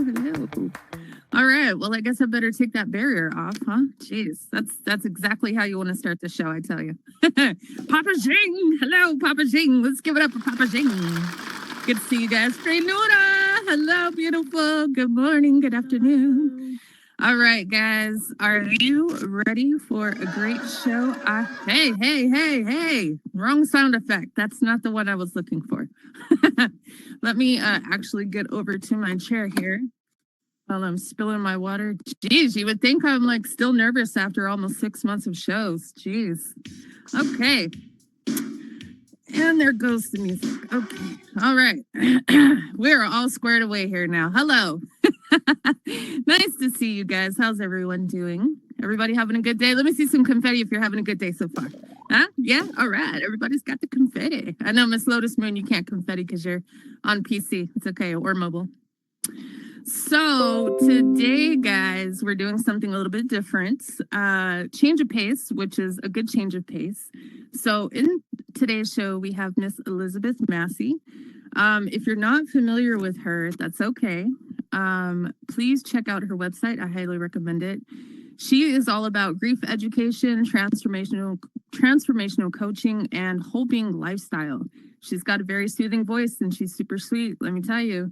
hello. All right. Well, I guess I better take that barrier off, huh? Jeez, that's exactly how you want to start the show, I tell you. Papa Jing. Hello, Papa Jing. Let's give it up for Papa Jing. Good to see you guys. Nora. Hello, beautiful. Good morning. Good afternoon. All right, guys. Are you ready for a great show? Hey. Wrong sound effect. That's not the one I was looking for. Let me actually get over to my chair here while I'm spilling my water. Jeez, you would think I'm like still nervous after almost 6 months of shows. Jeez. Okay. And there goes the music. Okay. All right. We're all squared away here now. Hello. Nice to see you guys. How's everyone doing? Everybody having a good day? Let me see some confetti if you're having a good day so far. Huh? Yeah? All right. Everybody's got the confetti. I know, Miss Lotus Moon, you can't confetti because you're on PC. It's okay. Or mobile. So today, guys, we're doing something a little bit different. Change of pace, which is a good change of pace. So in today's show, we have Miss Elizabeth Massey. If you're not familiar with her, that's okay. Please check out her website. I highly recommend it. She is all about grief education, transformational coaching, and whole being lifestyle. She's got a very soothing voice and she's super sweet. Let me tell you,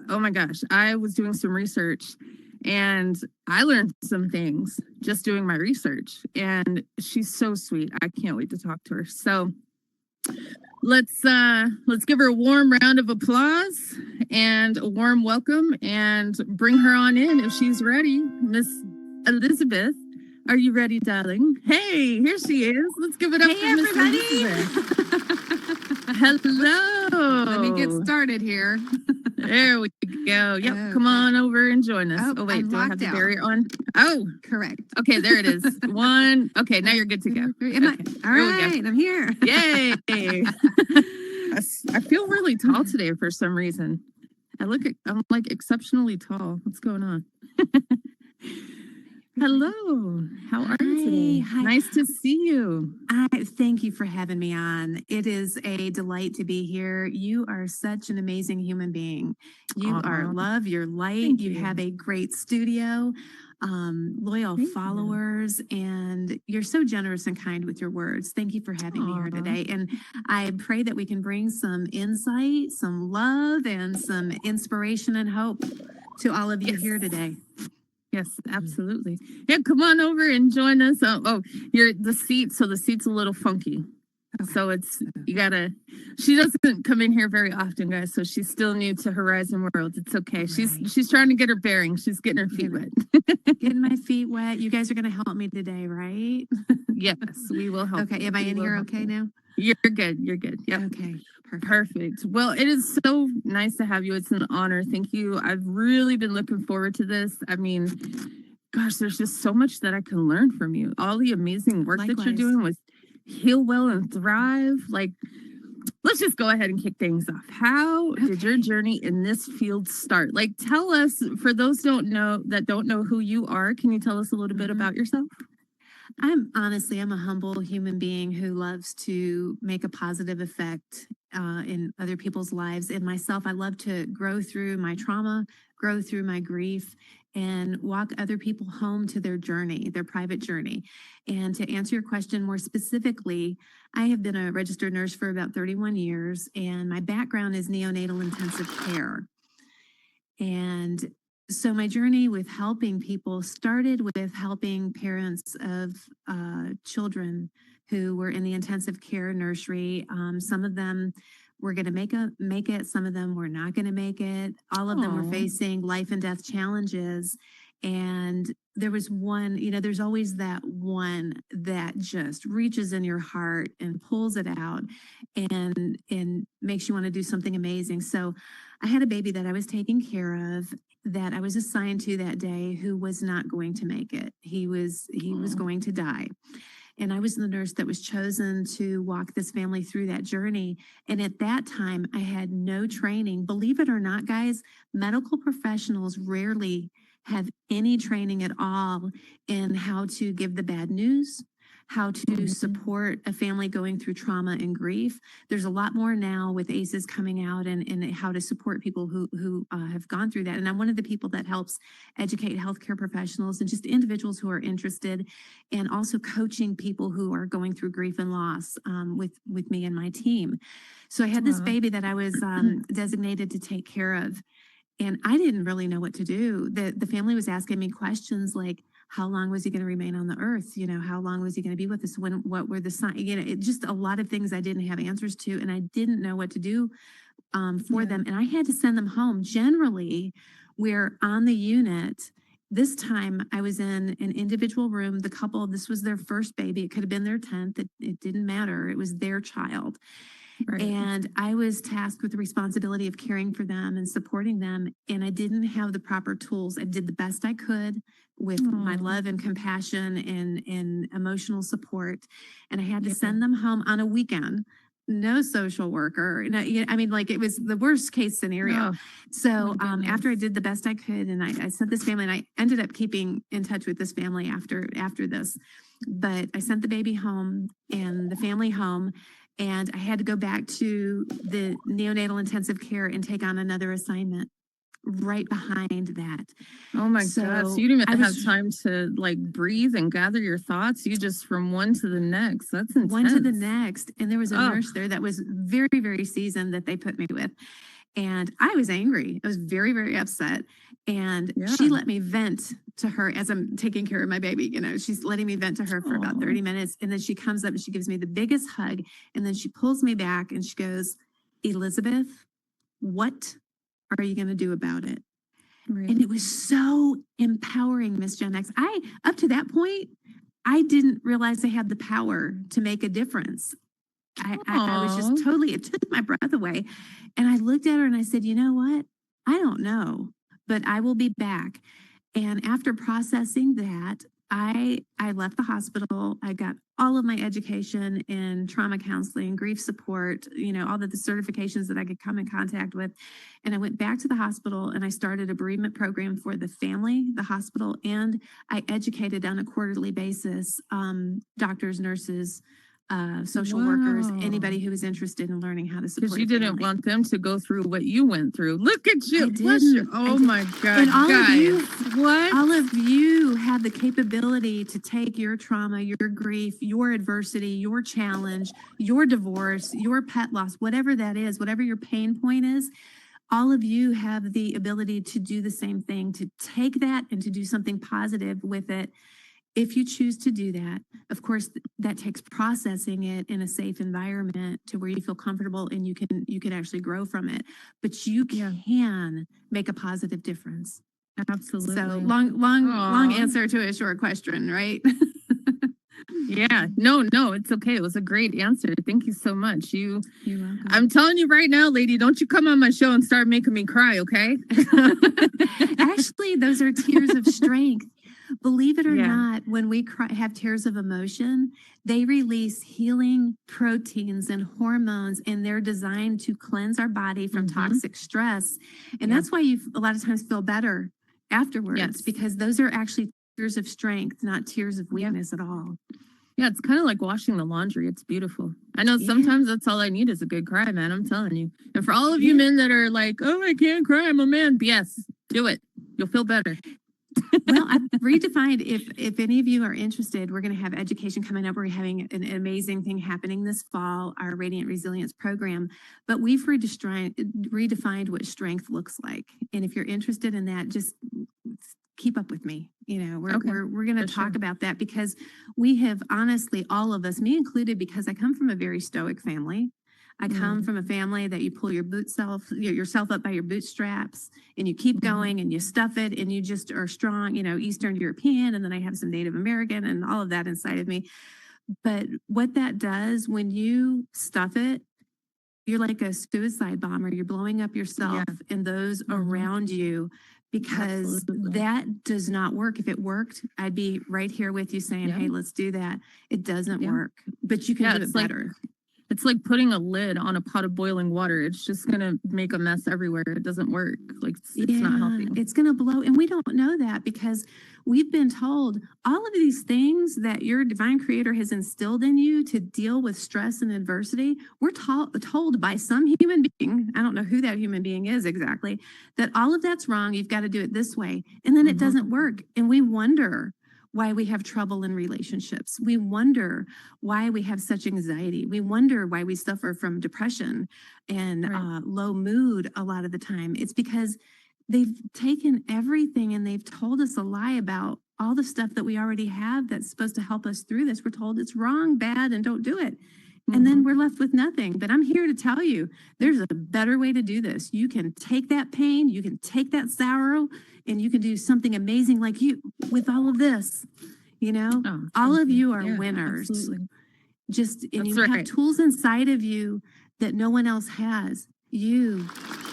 oh my gosh, I was doing some research and I learned some things just doing my research, and she's so sweet. I can't wait to talk to her. So let's give her a warm round of applause and a warm welcome and bring her on in if she's ready. Miss Elizabeth, are you ready, darling? Hey, here she is. Let's give it up for Miss Elizabeth. Hello. Let me get started here. There we go. Yep. Okay. Come on over and join us. Oh wait, do I have the barrier on? Oh, correct. Okay, there it is. One. Okay, now you're good to go. All right, I'm here. Yay. I feel really tall today for some reason. I'm like exceptionally tall. What's going on? Hello. How are you today? Hi. Nice to see you. Thank you for having me on. It is a delight to be here. You are such an amazing human being. You are love, you're light, you have a great studio, loyal followers, and you're so generous and kind with your words. Thank you for having me here today. And I pray that we can bring some insight, some love, and some inspiration and hope to all of you here today. Yes, absolutely. Yeah, come on over and join us. You're the seat. So the seat's a little funky. Okay. So she doesn't come in here very often, guys. So she's still new to Horizon World. It's okay. Right. She's trying to get her bearings. She's getting her feet wet. Getting my feet wet. You guys are going to help me today, right? Yes, we will help. Okay. Am I in here okay now? You're good. You're good. Yep. Okay. Perfect. Well, it is so nice to have you. It's an honor. Thank you. I've really been looking forward to this. I mean, gosh, there's just so much that I can learn from you. All the amazing work that you're doing with Heal Well and Thrive. Like, let's just go ahead and kick things off. How did your journey in this field start? Like, tell us, for those that don't know who you are, can you tell us a little bit about yourself? I'm a humble human being who loves to make a positive effect in other people's lives. And myself, I love to grow through my trauma, grow through my grief, and walk other people home to their journey, their private journey. And to answer your question more specifically, I have been a registered nurse for about 31 years, and my background is neonatal intensive care. And so my journey with helping people started with helping parents of children who were in the intensive care nursery. Some of them were going to make it. Some of them were not going to make it. All of them were facing life and death challenges. And there was one, there's always that one that just reaches in your heart and pulls it out and makes you want to do something amazing. So I had a baby that I was taking care of, that I was assigned to that day, who was not going to make it. He was going to die. And I was the nurse that was chosen to walk this family through that journey. And at that time, I had no training. Believe it or not, guys, medical professionals rarely have any training at all in how to give the bad news, how to Mhm. support a family going through trauma and grief. There's a lot more now with ACEs coming out and how to support people who have gone through that. And I'm one of the people that helps educate healthcare professionals and just individuals who are interested, and also coaching people who are going through grief and loss with me and my team. So I had this Wow. baby that I was designated to take care of, and I didn't really know what to do. The family was asking me questions like, how long was he going to remain on the earth? You know, how long was he going to be with us? What were the signs? You know, it just a lot of things I didn't have answers to, and I didn't know what to do for them. And I had to send them home. Generally, we're on the unit. This time I was in an individual room. The couple, this was their first baby. It could have been their 10th. It didn't matter. It was their child. Right. And I was tasked with the responsibility of caring for them and supporting them. And I didn't have the proper tools. I did the best I could with my Aw. love and compassion and emotional support. And I had to Yeah. send them home on a weekend. No social worker. No, I mean, like it was the worst case scenario. Oh, So my after I goodness. did the best I could, and I sent this family, and I ended up keeping in touch with this family after this. But I sent the baby home and the family home, and I had to go back to the neonatal intensive care and take on another assignment right behind that. Oh my God. So you didn't I even have was time to like breathe and gather your thoughts. You just from one to the next. That's one to the intense. next, and there was a Oh, nurse there that was very, very seasoned that they put me with. And I was angry. I was very, very upset. And yeah. she let me vent to her as I'm taking care of my baby. You know, she's letting me vent to her for about 30 minutes. And then she comes up and she gives me the biggest hug. And then she pulls me back and she goes, Elizabeth, what are you going to do about it? Right. And it was so empowering, MissGenX. Up to that point, I didn't realize I had the power to make a difference. I was just totally, it took my breath away. And I looked at her and I said, you know what? I don't know, but I will be back. And after processing that, I left the hospital. I got all of my education in trauma counseling, grief support, you know, all of the certifications that I could come in contact with. And I went back to the hospital and I started a bereavement program for the family, the hospital, and I educated on a quarterly basis doctors, nurses, social workers, anybody Wow. who was interested in learning how to support Because you a didn't family. want them to go through what you went through. Look at I you. Bless you. didn't. I Oh did. my God, And all of you, guys. What? all of you have the capability to take your trauma, your grief, your adversity, your challenge, your divorce, your pet loss, whatever that is, whatever your pain point is, all of you have the ability to do the same thing, to take that and to do something positive with it. If you choose to do that, of course, that takes processing it in a safe environment to where you feel comfortable and you can actually grow from it. But you Yeah. can make a positive difference. Absolutely. So long Aw. answer to a short question, right? Yeah. No, it's okay. It was a great answer. Thank you so much. You're welcome. I'm telling you right now, lady, don't you come on my show and start making me cry, okay? Actually, those are tears of strength. Believe it or Yeah. not, when we have tears of emotion, they release healing proteins and hormones, and they're designed to cleanse our body from toxic stress. And Yeah. that's why you a lot of times feel better afterwards, Yes. because those are actually tears of strength, not tears of Yeah. weakness at all. Yeah, it's kind of like washing the laundry. It's beautiful. I know Yeah. sometimes that's all I need is a good cry, man. I'm telling you. And for all of you men that are like, oh, I can't cry, I'm a man. Yes, do it. You'll feel better. Well, I've redefined, if any of you are interested, we're going to have education coming up. We're having an amazing thing happening this fall, our Radiant Resilience program. But we've redefined what strength looks like. And if you're interested in that, just keep up with me. You know, we're going to talk about that, because we have honestly, all of us, me included, because I come from a very stoic family. I come from a family that you pull yourself up by your bootstraps, and you keep going and you stuff it, and you just are strong, you know, Eastern European. And then I have some Native American and all of that inside of me. But what that does, when you stuff it, you're like a suicide bomber. You're blowing up yourself and those around you, because that does not work. If it worked, I'd be right here with you saying, hey, let's do that. It doesn't work, but you can do it better. It's like putting a lid on a pot of boiling water. It's just going to make a mess everywhere. It doesn't work. Like it's not healthy. It's going to blow. And we don't know that because we've been told all of these things that your divine creator has instilled in you to deal with stress and adversity. We're told by some human being, I don't know who that human being is exactly, that all of that's wrong. You've got to do it this way. And then it doesn't work. And we wonder why we have trouble in relationships. We wonder why we have such anxiety. We wonder why we suffer from depression and low mood a lot of the time. It's because they've taken everything and they've told us a lie about all the stuff that we already have that's supposed to help us through this. We're told it's wrong, bad, and don't do it. And then we're left with nothing. But I'm here to tell you, there's a better way to do this. You can take that pain, you can take that sorrow, and you can do something amazing like you with all of this. You know, all of you are winners. Absolutely. And you have tools inside of you that no one else has. You,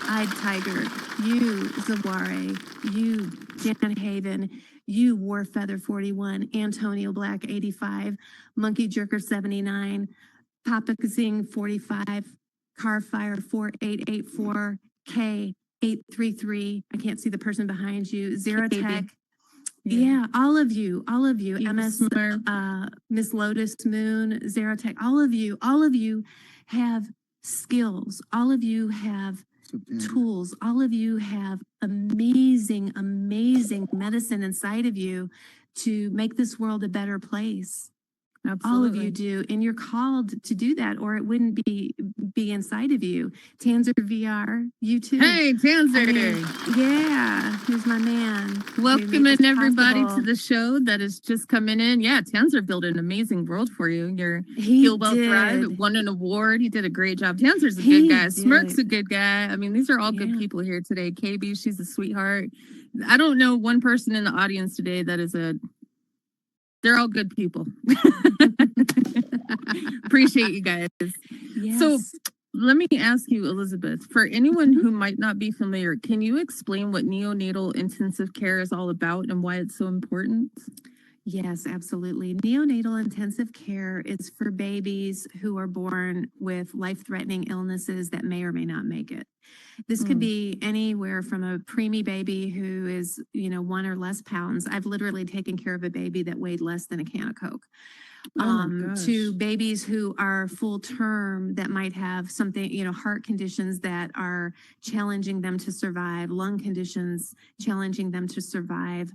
Eyed Tiger, you, Zaware, you, Jan Haven, you, Warfeather 41, Antonio Black 85, Monkey Jerker 79, Papa Kazing 45, Carfire 4884, K 833. I can't see the person behind you. Zerotech. Yeah, all of you, MS, Miss Lotus Moon, Zerotech, all of you have skills. All of you have tools. All of you have amazing, amazing medicine inside of you to make this world a better place. Absolutely. All of you do, and you're called to do that, or it wouldn't be inside of you. Tanzer VR, you too. Hey, Tanzer! Yeah, he's my man. Welcome in everybody to the show that is just coming in. Yeah, Tanzer built an amazing world for you. Your Heal Well Thrive won an award. He did a great job. Tanzer's a good guy. Smirk's a good guy. I mean, these are all good people here today. KB, she's a sweetheart. I don't know one person in the audience today that is they're all good people. Appreciate you guys. Yes. So let me ask you, Elizabeth, for anyone who might not be familiar, can you explain what neonatal intensive care is all about and why it's so important? Yes, absolutely. Neonatal intensive care is for babies who are born with life-threatening illnesses that may or may not make it. This could be anywhere from a preemie baby who is, 1 or less pounds. I've literally taken care of a baby that weighed less than a can of Coke. To babies who are full term that might have something, heart conditions that are challenging them to survive, lung conditions challenging them to survive.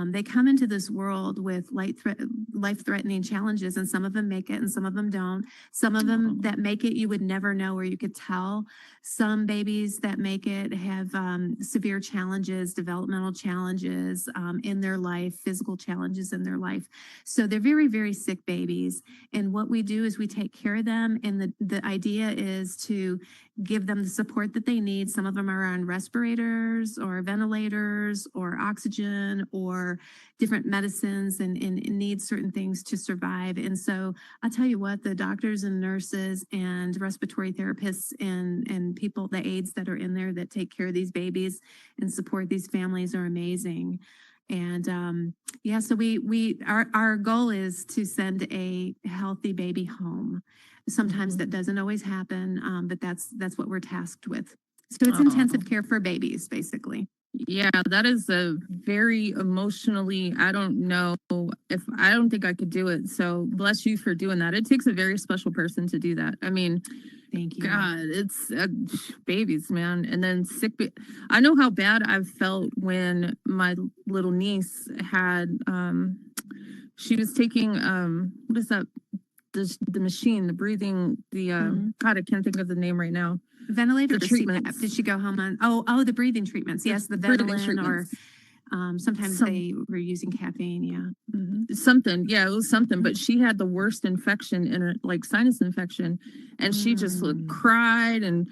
They come into this world with life-threatening challenges, and some of them make it and some of them don't. Some of them that make it, you would never know or you could tell. Some babies that make it have severe challenges, developmental challenges in their life, physical challenges in their life. So they're very, very sick babies. And what we do is we take care of them. And the idea is to give them the support that they need. Some of them are on respirators or ventilators or oxygen or different medicines and need certain things to survive. And so I'll tell you what, the doctors and nurses and respiratory therapists and people, the aides that are in there that take care of these babies and support these families are amazing. And so our goal is to send a healthy baby home. Sometimes that doesn't always happen, but that's what we're tasked with. So it's intensive care for babies, basically. Yeah, that is a very emotionally, I don't think I could do it. So bless you for doing that. It takes a very special person to do that. I mean, thank you. God, it's babies, man. And then I know how bad I've felt when my little niece had, she was taking, what is that? The machine, the breathing, God, I can't think of the name right now. Ventilator treatment. Did she go home on? The breathing treatments. Yes, the Ventolin or sometimes they were using caffeine. Yeah. Something. Yeah, it was something. But she had the worst infection in her, like sinus infection, and she just cried and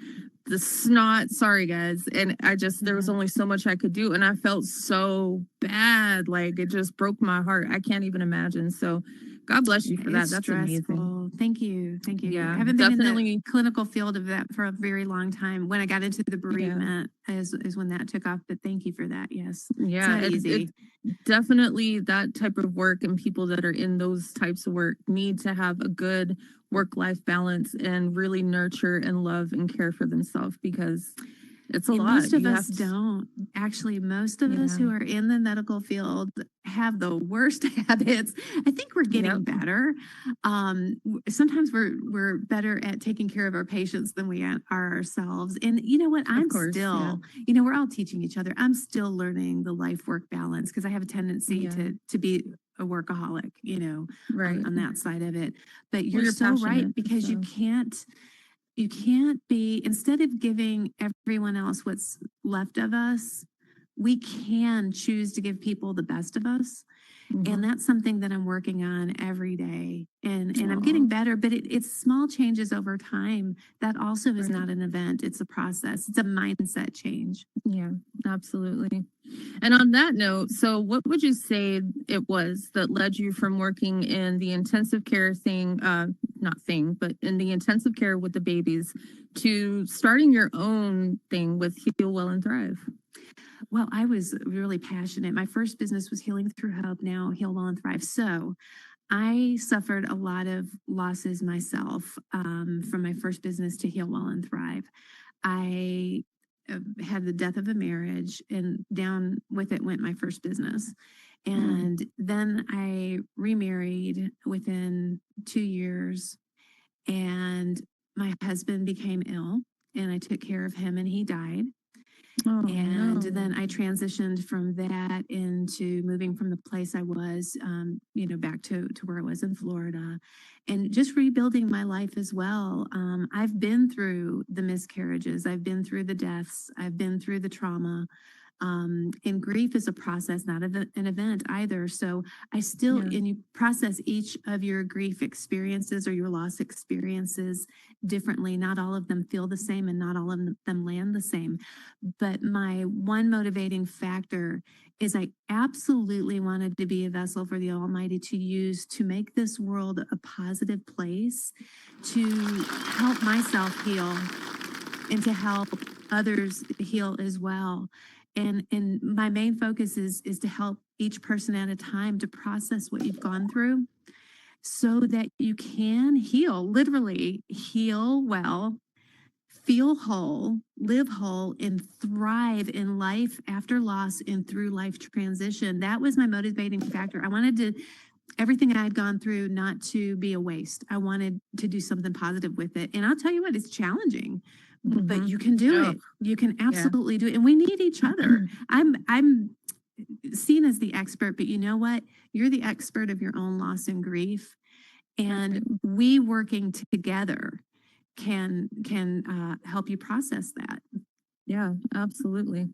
the snot. Sorry, guys. And there was only so much I could do, and I felt so bad. Like it just broke my heart. I can't even imagine. So God bless you for that. It's That's amazing. stressful. Thank you. Thank you. Yeah, I haven't been in the definitely. clinical field of that for a very long time. When I got into the Yeah. bereavement is when that took off. But thank you for that. Yes. It's Yeah, not it's easy. definitely that type of work, and people that are in those types of work need to have a good work-life balance and really nurture and love and care for themselves, because it's a And lot. most of You us have to, don't. Actually, most of us yeah, who are in the medical field have the worst habits. I think we're yep, getting better. Sometimes we're better at taking care of our patients than we are ourselves. And you know what? of I'm course, yeah, still, we're all teaching each other. I'm still learning the life work balance because I have a tendency yeah, to be a workaholic, right. on that side of it. But Well, you're you're so right passionate, because so you can't be, instead of giving everyone else what's left of us, we can choose to give people the best of us. And mhm. that's something that I'm working on every day. And I'm Aw, getting better, but it's small changes over time. That also is right. not an event, it's a process, it's a mindset change. Yeah, absolutely. And on that note, so what would you say it was that led you from working in the intensive care thing, not thing, but in the intensive care with the babies, to starting your own thing with Heal Well and Thrive? Well, I was really passionate. My first business was Healing Through Hope, now Heal Well and Thrive. So I suffered a lot of losses myself from my first business to Heal Well and Thrive. I had the death of a marriage, and down with it went my first business. Mm. And then I remarried within 2 years, and my husband became ill, and I took care of him, and he died. Oh And no. then I transitioned from that into moving from the place I was, back to where I was in Florida, and just rebuilding my life as well. I've been through the miscarriages, I've been through the deaths, I've been through the trauma. And grief is a process, not an event either. So I still, Yeah. and you process each of your grief experiences or your loss experiences differently. Not all of them feel the same and not all of them land the same. But my one motivating factor is I absolutely wanted to be a vessel for the Almighty to use to make this world a positive place, to help myself heal and to help others heal as well. And my main focus is to help each person at a time to process what you've gone through so that you can heal, literally heal well, feel whole, live whole, and thrive in life after loss and through life transition. That was my motivating factor. I wanted to everything I had gone through not to be a waste. I wanted to do something positive with it. And I'll tell you what, it's challenging, but Mhm. you can do Oh, it. You can yeah. absolutely do it. And we need each other. I'm seen as the expert, but you know what? You're the expert of your own loss and grief. And Right. we working together can help you process that. Yeah, absolutely.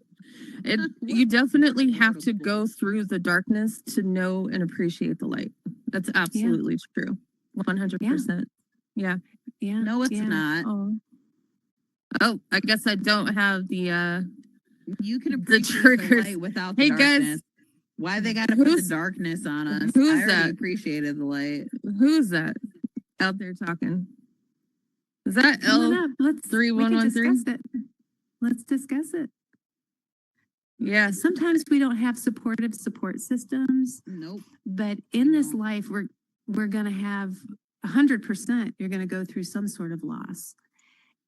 You definitely have to go through the darkness to know and appreciate the light. That's Yeah, absolutely true. yeah, 100%. Yeah. yeah, No, it's yeah. not. Oh. Oh, I guess I don't have You can the appreciate the triggers. light without the Hey darkness. guys, Why they gotta put the who's darkness on us? who's I already that? appreciated the light. Who's that out there talking? Is that Come on L up. We can 3113? discuss it. Let's discuss it. Yes. Sometimes we don't have supportive support systems, Nope. but in this don't. life, we're going to have 100%. You're going to go through some sort of loss,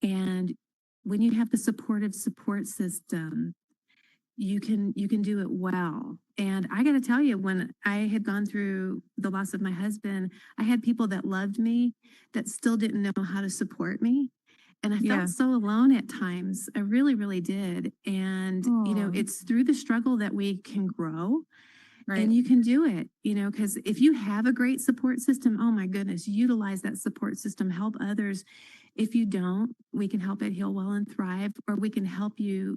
and when you have the supportive support system, you can do it well. And I got to tell you, when I had gone through the loss of my husband, I had people that loved me that still didn't know how to support me. And I Yeah. felt so alone at times. I really, really did. And, Oh, it's through the struggle that we can grow right. and you can do it, because if you have a great support system, oh my goodness, utilize that support system, help others. If you don't, we can help it Heal Well and Thrive, or we can help you,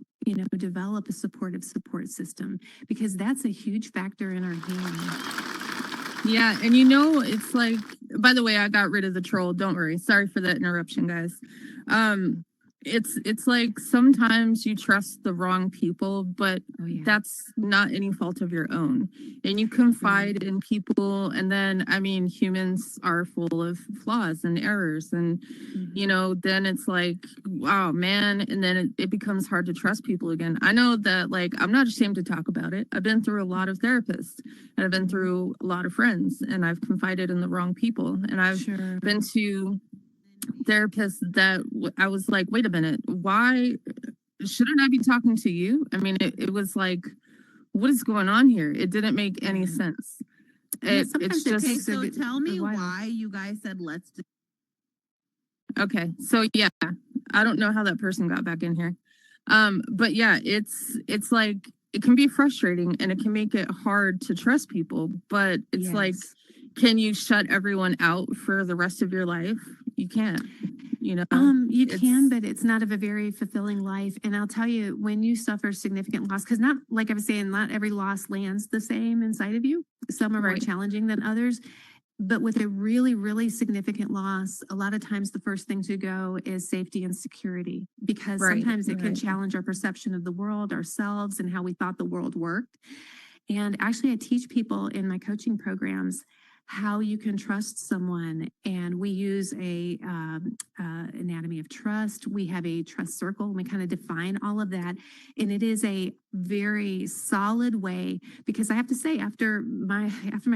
develop a supportive support system, because that's a huge factor in our healing. Yeah, and it's like, by the way, I got rid of the troll. Don't worry. Sorry for that interruption, guys. it's like sometimes you trust the wrong people, but Oh yeah. that's not any fault of your own. And you confide in people, and then I mean, humans are full of flaws and errors, and you know, then it's like, wow, man, and then it becomes hard to trust people again. I know that, like, I'm not ashamed to talk about it. I've been through a lot of therapists, and I've been through a lot of friends, and I've confided in the wrong people, and I've Sure. been to therapists that I was like, wait a minute, why shouldn't I be talking to you? I mean, it was like, what is going on here? It didn't make any Yeah. sense. Yeah, It's sometimes it just Okay, takes a so bit- tell a me while. why you guys said let's do. okay. So yeah, I don't know how that person got back in here. But yeah, it's like it can be frustrating and it can make it hard to trust people, but it's like, Yes. can you shut everyone out for the rest of your life? You can't, you know. You can, It's- but it's not of a very fulfilling life. And I'll tell you, when you suffer significant loss, because not like I was saying, not every loss lands the same inside of you. Some are more Right. challenging than others. But with a really, really significant loss, a lot of times the first thing to go is safety and security, because Right, sometimes it can right. challenge our perception of the world, ourselves, and how we thought the world worked. And actually, I teach people in my coaching programs how you can trust someone. And we use a anatomy of trust. We have a trust circle, and we kind of define all of that. And it is a very solid way, because I have to say, after my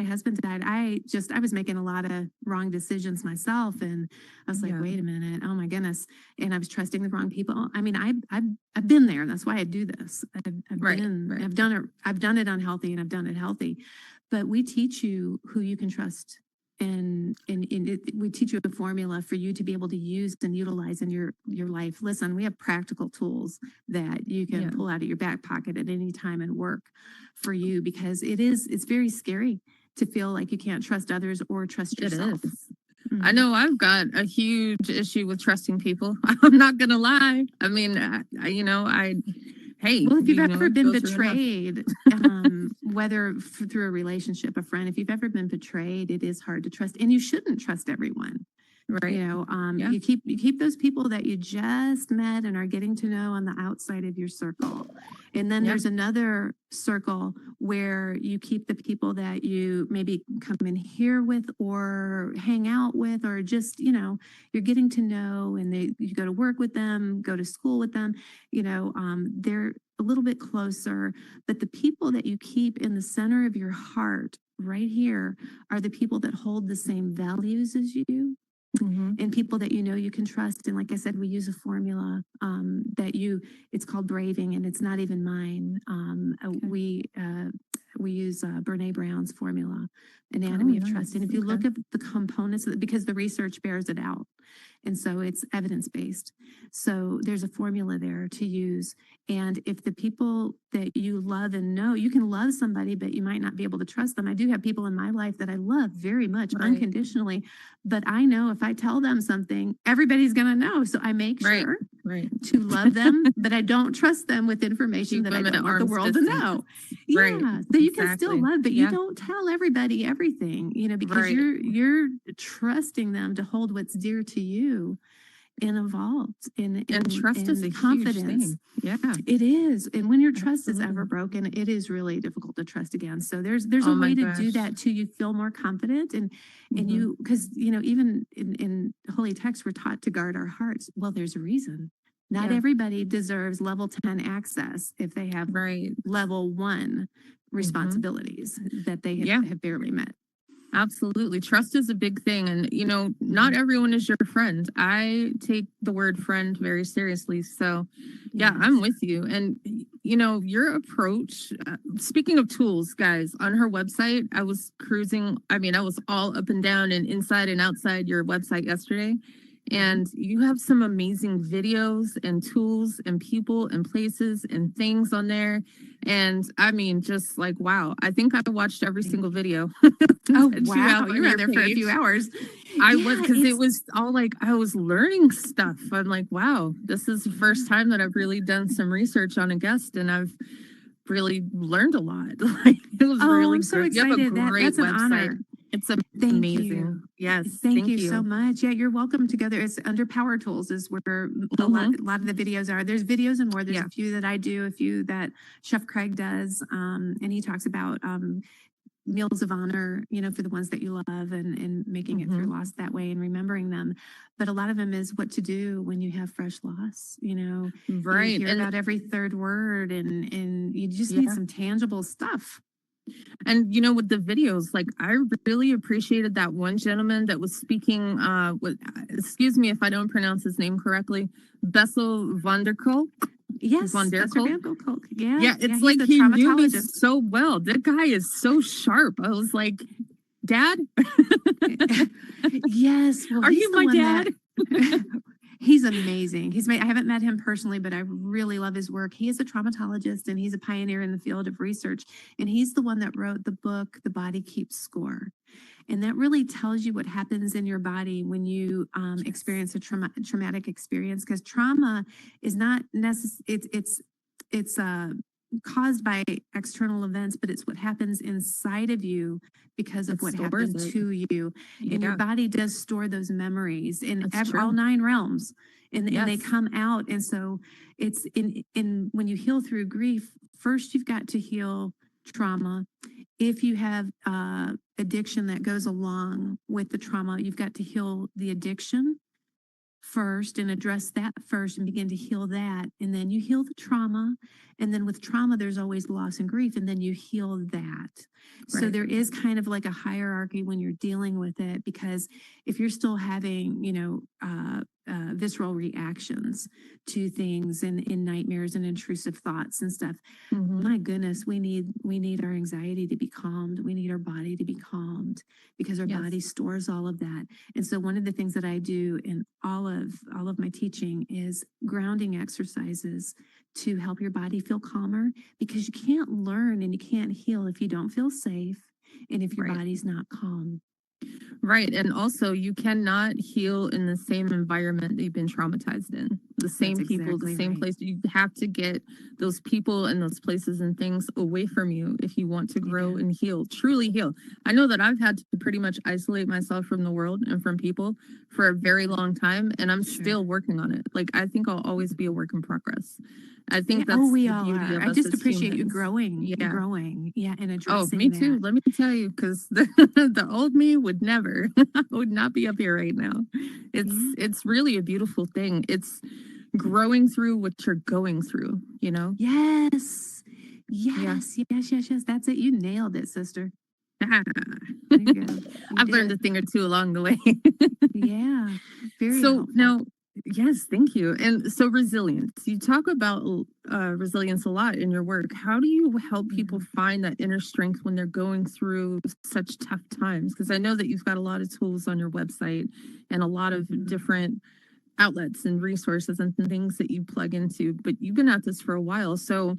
husband died, I was making a lot of wrong decisions myself, and I was like, Yeah. wait a minute, oh my goodness, and I was trusting the wrong people. I mean, I've been there. That's why I do this. Right, right. I've done it. I've done it unhealthy, and I've done it healthy. But we teach you who you can trust, and we teach you a formula for you to be able to use and utilize in your life. Listen, we have practical tools that you can Yeah. pull out of your back pocket at any time and work for you, because it's very scary to feel like you can't trust others or trust It yourself. is. I Mhm. know I've got a huge issue with trusting people. I'm not gonna lie. I mean, hey, Well, if you've you know, ever been go through enough. betrayed, whether through a relationship, a friend, if you've ever been betrayed, it is hard to trust, and you shouldn't trust everyone. Right. You know, Yeah. you keep those people that you just met and are getting to know on the outside of your circle. And then Yeah. there's another circle where you keep the people that you maybe come in here with or hang out with, or just, you know, you're getting to know, and you go to work with them, go to school with them, you know, they're a little bit closer. But the people that you keep in the center of your heart right here are the people that hold the same values as you, Mhm. and people that you know you can trust. And like I said, we use a formula it's called braving, and it's not even mine. We use Brene Brown's formula, anatomy of trust. And if you look at the components of it, because the research bears it out, and so it's evidence-based. So there's a formula there to use. And if the people that you love and know, you can love somebody, but you might not be able to trust them. I do have people in my life that I love very much, Right. unconditionally, but I know if I tell them something, everybody's going to know. So I make Right. sure Right. to love them, but I don't trust them with information Keep that I them at don't want the arm's world to distance. know. Right. Yeah. So you can still Exactly. love, but Yeah. you don't tell everybody everything, you know, because Right. you're trusting them to hold what's dear to you and evolved And trust is a confidence. huge thing. Yeah. It is. And when your trust is ever Absolutely. broken, it is really difficult to trust again. So there's Oh a my way to do gosh. that too. You feel more confident, and Mhm. you, because, you know, even in holy text, we're taught to guard our hearts. Well, there's a reason. Not Yeah. everybody deserves level 10 access if they have Right. level 1 responsibilities that they Yeah. have barely met. Absolutely. Trust is a big thing. And, you know, not everyone is your friend. I take the word friend very seriously. So, yeah, I'm Yes. with you. And, you know, your approach, speaking of tools, guys, on her website, I was cruising. I mean, I was all up and down and inside and outside your website yesterday. And you have some amazing videos and tools and people and places and things on there. And I mean, just like, wow, I think I watched every single video. Oh, that you wow. have on You were your there for a few page. hours. I Yeah, was, because it it's- was all like, I was learning stuff. I'm like, wow, this is the first time that I've really done some research on a guest, and I've really learned a lot. Like, it was Oh, really I'm so great. You have a excited. great That's an website. honor. It's Thank amazing. you. Yes, Thank you so much. Yeah, you're welcome together. It's under Power Tools is where a lot of the videos are. There's videos and more. There's Yeah. a few that I do, a few that Chef Craig does, and he talks about meals of honor, for the ones that you love and making it through loss that way and remembering them. But a lot of them is what to do when you have fresh loss. You Right. hear And about every third word and you just need some tangible stuff. And with the videos, like I really appreciated that one gentleman that was speaking with, excuse me if I don't pronounce his name correctly, Bessel van der Kolk. Yes, Van der Dr. Kolk. Van Kolk. Yeah, Yeah, it's he's like the he knew me traumatologist. so well. That guy is so sharp. I was like, Dad? Yes. Well, Are he's you the my one dad? He's amazing. I haven't met him personally, but I really love his work. He is a traumatologist and he's a pioneer in the field of research. And he's the one that wrote the book, The Body Keeps Score. And that really tells you what happens in your body when you experience a traumatic experience, because trauma is not necessarily, it's caused by external events, but it's what happens inside of you because of what happened to you. And your body does store those memories in all 9 realms, and they come out. And so it's in when you heal through grief, first you've got to heal trauma. If you have addiction that goes along with the trauma, you've got to heal the addiction first and address that first and begin to heal that. And then you heal the trauma. And then with trauma, there's always loss and grief. And then you heal that. Right. So there is kind of like a hierarchy when you're dealing with it, because if you're still having, visceral reactions to things and in nightmares and intrusive thoughts and stuff, my goodness, we need our anxiety to be calmed. We need our body to be calmed, because our body stores all of that. And so one of the things that I do in all of my teaching is grounding exercises to help your body feel calmer, because you can't learn and you can't heal if you don't feel safe and if your body's not calm. Right. And also, you cannot heal in the same environment that you've been traumatized in. The same people, the same place. You have to get those people and those places and things away from you if you want to grow and heal, truly heal. I know that I've had to pretty much isolate myself from the world and from people for a very long time, and I'm still working on it. Like, I think I'll always be a work in progress. I think that's we the all beauty are. of I us just as appreciate you humans. growing, and addressing me too. that. Let me tell you, because the old me would never, would not be up here right now. It's really a beautiful thing. It's growing through what you're going through, Yes. That's it. You nailed it, sister. There you go. I've learned a thing or two along the way. Yeah. Very so helpful. now, yes, thank you. And so resilience, you talk about resilience a lot in your work. How do you help people find that inner strength when they're going through such tough times? Because I know that you've got a lot of tools on your website and a lot of different outlets and resources and things that you plug into, but you've been at this for a while. So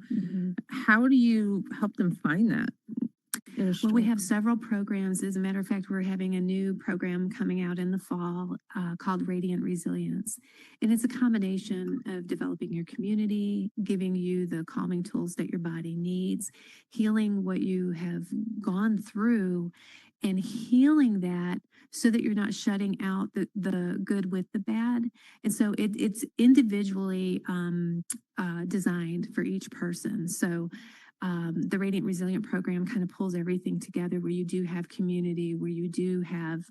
how do you help them find that? Well, we have several programs. As a matter of fact, we're having a new program coming out in the fall called Radiant Resilience. And it's a combination of developing your community, giving you the calming tools that your body needs, healing what you have gone through, and healing that so that you're not shutting out the good with the bad. And so it's individually designed for each person. So the Radiant Resilient program kind of pulls everything together, where you do have community, where you do have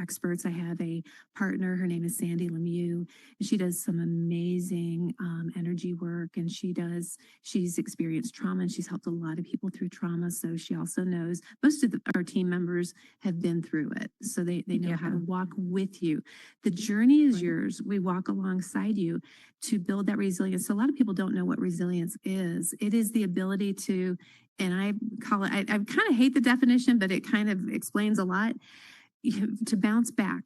experts. I have a partner, her name is Sandy Lemieux, and she does some amazing energy work, and she's experienced trauma, and she's helped a lot of people through trauma. So she also knows, most of our team members have been through it. So they know how to walk with you. The journey is yours. We walk alongside you to build that resilience. So a lot of people don't know what resilience is. It is the ability to, and I call it, I kind of hate the definition, but it kind of explains a lot, to bounce back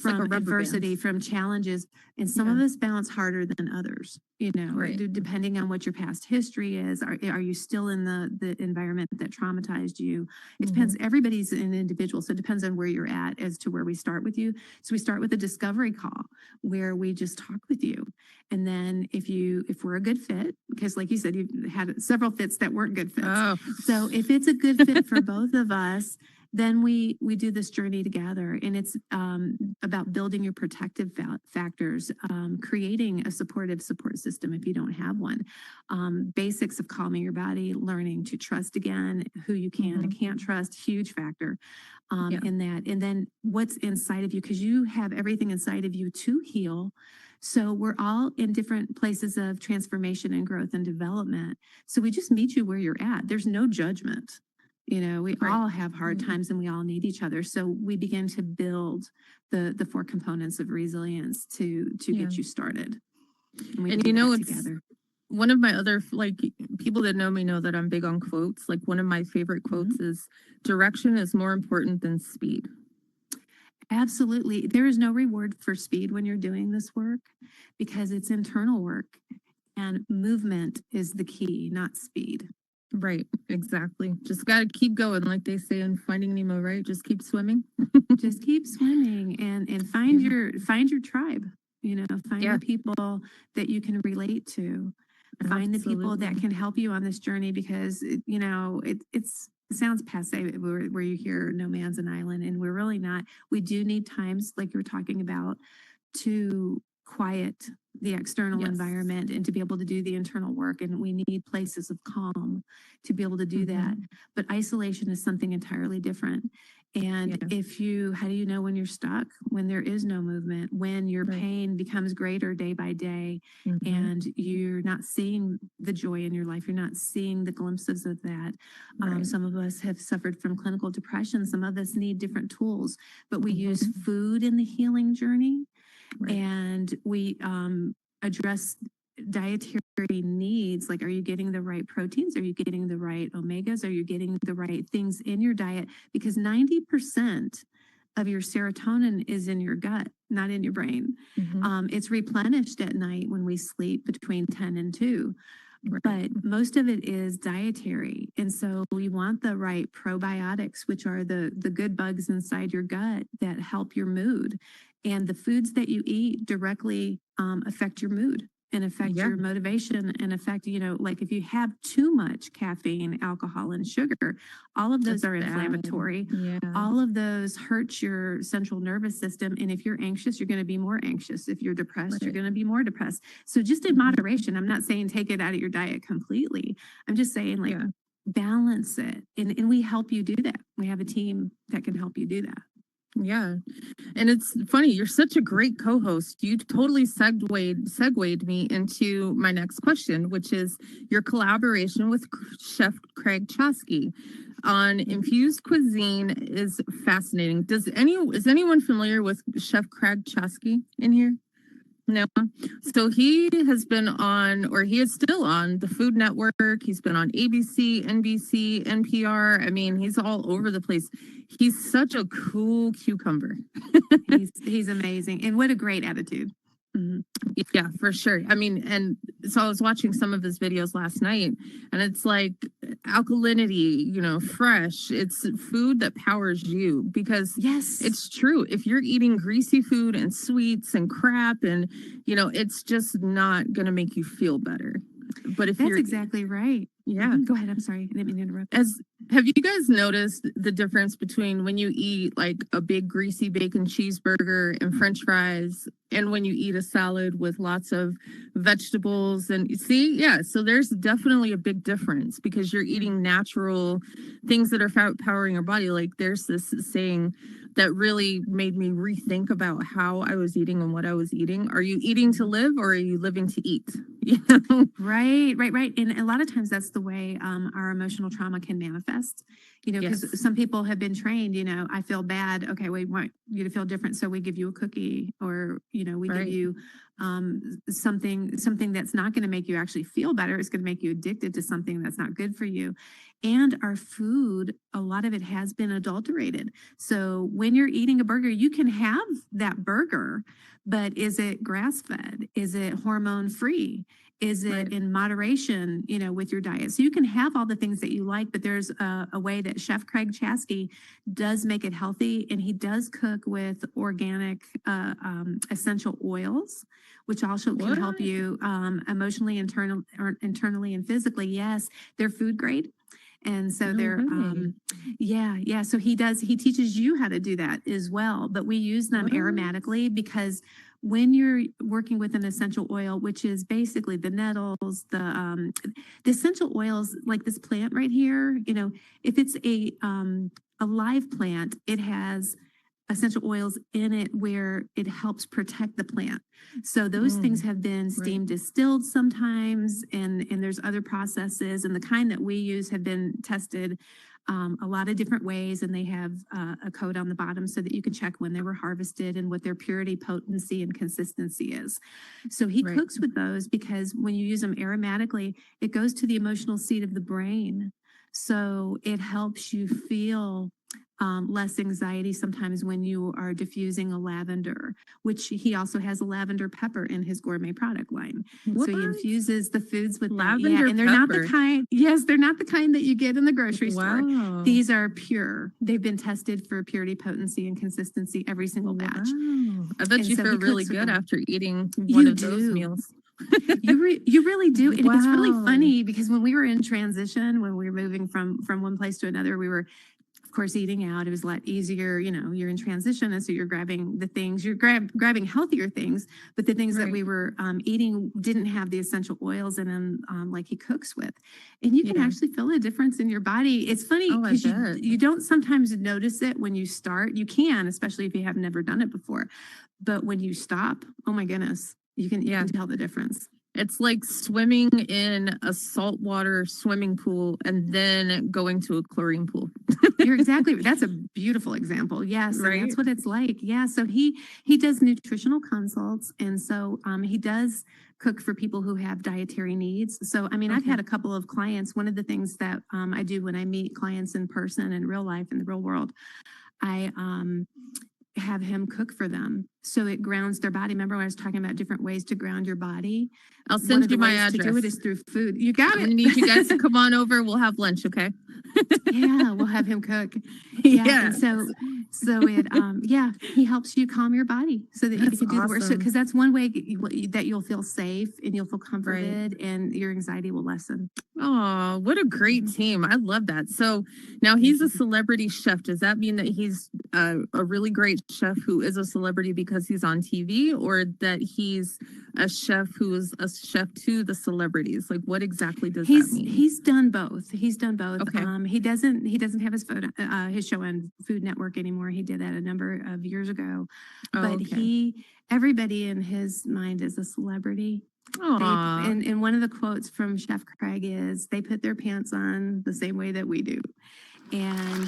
from adversity, from challenges. And some of us bounce harder than others, depending on what your past history is. Are you still in the environment that traumatized you? It depends. Everybody's an individual. So it depends on where you're at as to where we start with you. So we start with a discovery call where we just talk with you. And then if we're a good fit, because like you said, you've had several fits that weren't good fits. So if it's a good fit for both of us, then we do this journey together, and it's about building your protective factors, creating a supportive support system if you don't have one, basics of calming your body, learning to trust again, who you can and can't trust, huge factor in that. And then what's inside of you, because you have everything inside of you to heal. So we're all in different places of transformation and growth and development. So we just meet you where you're at. There's no judgment. You know, we all have hard times and we all need each other. So we begin to build the four components of resilience to get you started. And you know, it's together. One of my other, like, people that know me know that I'm big on quotes. Like, one of my favorite quotes is, direction is more important than speed. Absolutely. There is no reward for speed when you're doing this work because it's internal work, and movement is the key, not speed. Right, exactly. Just got to keep going, like they say in Finding Nemo, right? Just keep swimming. Just keep swimming and find your tribe, you know, find the people that you can relate to. Find the people that can help you on this journey, because you know, it sounds passe where you hear no man's an island, and we're really not. We do need times like you're talking about to quiet the external environment and to be able to do the internal work, and we need places of calm to be able to do that. But isolation is something entirely different. And how do you know when you're stuck? When there is no movement, when your pain becomes greater day by day, and you're not seeing the joy in your life, you're not seeing the glimpses of that. Some of us have suffered from clinical depression. Some of us need different tools, but we use food in the healing journey, and we address dietary needs. Like, are you getting the right proteins? Are you getting the right omegas? Are you getting the right things in your diet? Because 90% of your serotonin is in your gut, not in your brain. It's replenished at night when we sleep between 10 and 2. But most of it is dietary. And so we want the right probiotics, which are the good bugs inside your gut that help your mood. And the foods that you eat directly affect your mood and affect your motivation and affect, you know, like if you have too much caffeine, alcohol, and sugar, all of those are inflammatory. All of those hurt your central nervous system. And if you're anxious, you're going to be more anxious. If you're depressed, you're going to be more depressed. So just in moderation. I'm not saying take it out of your diet completely. I'm just saying, like, balance it. And we help you do that. We have a team that can help you do that. Yeah. And it's funny, you're such a great co-host. You totally segued me into my next question, which is your collaboration with Chef Craig Chosky on infused cuisine is fascinating. Is anyone familiar with Chef Craig Chosky in here? No. So he has been on, or he is still on, the Food Network. He's been on ABC, NBC, NPR. I mean, he's all over the place. He's such a cool cucumber. He's amazing. And what a great attitude. Yeah, for sure. I mean, and so I was watching some of his videos last night, and it's like alkalinity, you know, fresh. It's food that powers you, because it's true. If you're eating greasy food and sweets and crap, and, you know, it's just not going to make you feel better. But if That's exactly right. Yeah. Go ahead. I'm sorry. I didn't mean to interrupt. Have you guys noticed the difference between when you eat like a big greasy bacon cheeseburger and French fries, and when you eat a salad with lots of vegetables? And so there's definitely a big difference, because you're eating natural things that are powering your body. Like, there's this saying that really made me rethink about how I was eating and what I was eating. Are you eating to live, or are you living to eat? You know? Right. And a lot of times that's the way our emotional trauma can manifest, you know, because some people have been trained, you know, I feel bad. Okay, we want you to feel different. So we give you a cookie, or, you know, we give you something that's not going to make you actually feel better. It's going to make you addicted to something that's not good for you. And our food, a lot of it has been adulterated. So when you're eating a burger, you can have that burger, but is it grass-fed? Is it hormone-free? Is it in moderation, you know, with your diet? So you can have all the things that you like, but there's a way that Chef Craig Chosky does make it healthy, and he does cook with organic essential oils, which also can help you emotionally, internally, and physically. Yes, they're food grade. And so No they're, way. yeah. So he teaches you how to do that as well. But we use them What? aromatically because when you're working with an essential oil, which is basically the nettles, the essential oils, like this plant right here, if it's a live plant, it has essential oils in it where it helps protect the plant. So those things have been steam distilled sometimes, and there's other processes, and the kind that we use have been tested a lot of different ways, and they have a code on the bottom so that you can check when they were harvested and what their purity, potency, and consistency is. So he cooks with those because when you use them aromatically, it goes to the emotional seat of the brain. So it helps you feel less anxiety sometimes when you are diffusing a lavender, which he also has a lavender pepper in his gourmet product line. What? So he infuses the foods with Lavender that. Yeah, and they're not the pepper. kind, yes, they're not the kind that you get in the grocery store. Wow. These are pure. They've been tested for purity, potency, and consistency every single batch. Wow. I bet And you so feel he really cooks with good them. after eating one You of those do. meals. You really do. And it's really Wow. funny because when we were in transition, when we were moving from one place to another, we were, of course, eating out. It was a lot easier. You're in transition, and so you're grabbing the things, grabbing healthier things, but the things that we were eating didn't have the essential oils in them, like he cooks with. And you can actually feel a difference in your body. It's funny Oh, I because bet. you don't sometimes notice it when you start. You can, especially if you have never done it before. But when you stop, oh my goodness, you can tell the difference. It's like swimming in a saltwater swimming pool and then going to a chlorine pool. You're exactly, that's a beautiful example. Yes. And that's what it's like. Yeah. So he does nutritional consults. And so he does cook for people who have dietary needs. So, I mean, I've had a couple of clients. One of the things that I do when I meet clients in person in real life, in the real world, I have him cook for them. So it grounds their body. Remember when I was talking about different ways to ground your body? I'll send you my address. To do it is through food. You got it. I'm gonna need you guys to come on over. We'll have lunch, okay? Yeah, we'll have him cook. Yeah. And so it he helps you calm your body so that you can do the work. Because that's one way that you'll feel safe and you'll feel comforted and your anxiety will lessen. Oh, what a great team. I love that. So now he's a celebrity chef. Does that mean that he's a really great chef who is a celebrity because he's on TV, or that he's a chef who is a chef to the celebrities? Like, what exactly does that mean? He's done both. He's done both. Okay. He doesn't have his show on Food Network anymore. He did that a number of years ago. But everybody in his mind is a celebrity. And one of the quotes from Chef Craig is, they put their pants on the same way that we do. And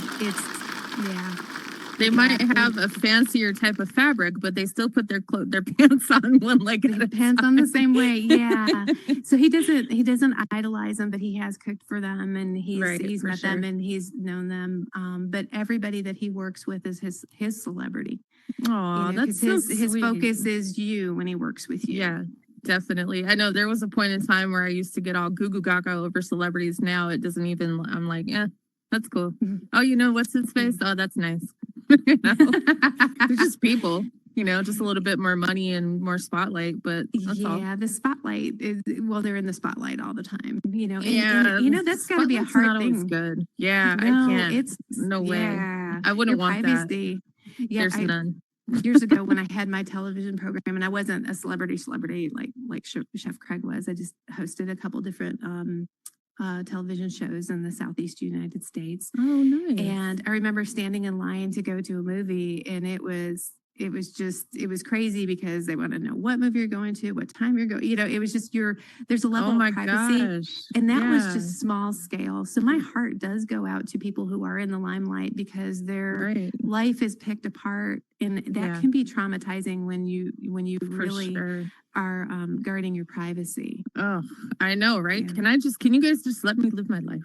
they might have a fancier type of fabric, but they still put their pants on one leg at a pants on the same way. Yeah. So he doesn't idolize them, but he has cooked for them, and he's met them and he's known them. But everybody that he works with is his celebrity. Oh, that's so sweet. His focus is you when he works with you. Yeah. Definitely. I know there was a point in time where I used to get all goo goo gaga over celebrities. Now it doesn't even, I'm like, yeah, that's cool. Oh, what's his face? Oh, that's nice. They're just people, just a little bit more money and more spotlight, but that's all. The spotlight is, they're in the spotlight all the time, and that's gotta be a hard not thing. Always good. Yeah. No, I can't. it's no way. Yeah, I wouldn't want privacy. that. Yeah. There's none. Years ago when I had my television program, and I wasn't a celebrity like Chef Craig was. I just hosted a couple different television shows in the Southeast United States. Oh, nice. And I remember standing in line to go to a movie, and it was crazy because they want to know what movie you're going to, what time you're going, it was just there's a level of privacy. Gosh. And that was just small scale. So my heart does go out to people who are in the limelight because their life is picked apart, and that can be traumatizing when you really are guarding your privacy. Oh, I know, right? Yeah. Can you guys just let me live my life?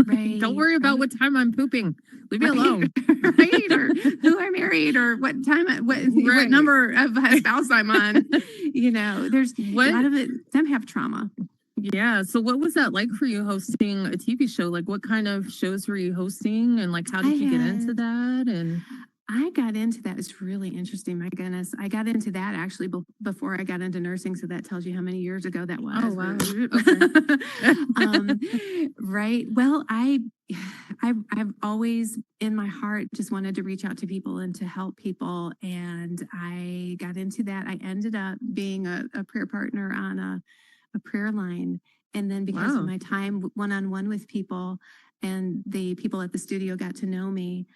Right. Don't worry about what time I'm pooping. Leave me alone. Right. Or who I married, or what time, what number of spouse I'm on. There's a lot of it. Them have trauma. Yeah. So what was that like for you hosting a TV show? Like, what kind of shows were you hosting, and like how did you get into that? And I got into that. It's really interesting. My goodness. I got into that actually before I got into nursing. So that tells you how many years ago that was. Oh, wow. Okay. Right. Well, I've always in my heart just wanted to reach out to people and to help people. And I got into that. I ended up being a prayer partner on a prayer line. And then because of Wow. my time one-on-one with people and the people at the studio got to know me,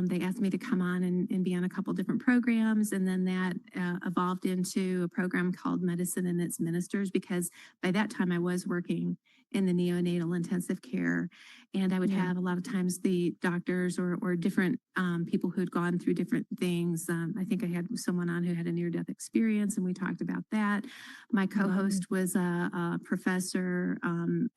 they asked me to come on and be on a couple different programs. And then that evolved into a program called Medicine and Its Ministers, because by that time I was working in the neonatal intensive care. And I would Yeah. have a lot of times the doctors or different people who'd gone through different things. I think I had someone on who had a near-death experience, and we talked about that. My co-host was a professor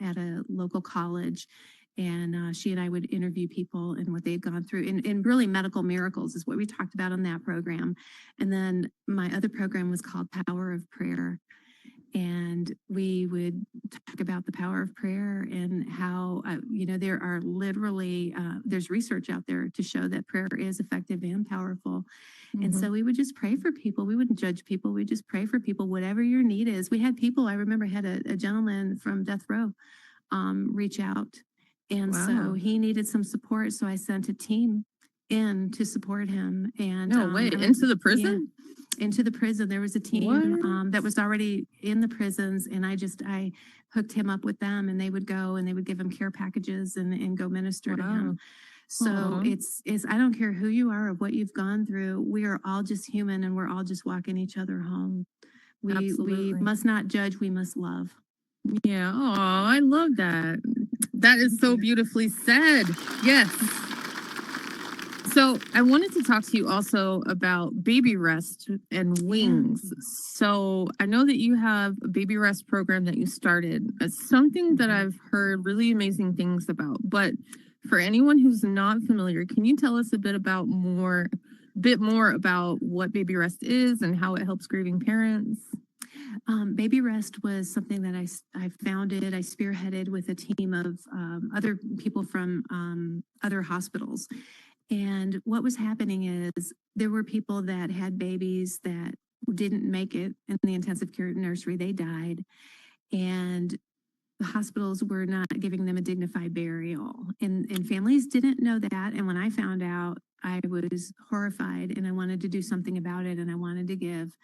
at a local college. And she and I would interview people and what they'd gone through. And really medical miracles is what we talked about on that program. And then my other program was called Power of Prayer. And we would talk about the power of prayer and how, there are literally, there's research out there to show that prayer is effective and powerful. And so we would just pray for people. We wouldn't judge people. We just pray for people, whatever your need is. We had people, I remember had a gentleman from death row reach out. And Wow. so he needed some support. So I sent a team in to support him. And No way. Into the prison? Yeah, into the prison. There was a team that was already in the prisons. And I hooked him up with them, and they would go and they would give him care packages and go minister to him. So Aw. it's I don't care who you are or what you've gone through. We are all just human, and we're all just walking each other home. We Absolutely. must not judge. We must love. Yeah. Oh, I love that. That is so beautifully said. Yes. So I wanted to talk to you also about baby rest and wings. So I know that you have a baby rest program that you started. It's something that I've heard really amazing things about. But for anyone who's not familiar, can you tell us a bit more about what baby rest is and how it helps grieving parents? Baby Rest was something that I founded, I spearheaded with a team of other people from other hospitals. And what was happening is there were people that had babies that didn't make it in the intensive care nursery. They died. And the hospitals were not giving them a dignified burial. And families didn't know that. And when I found out, I was horrified, and I wanted to do something about it. And I wanted to give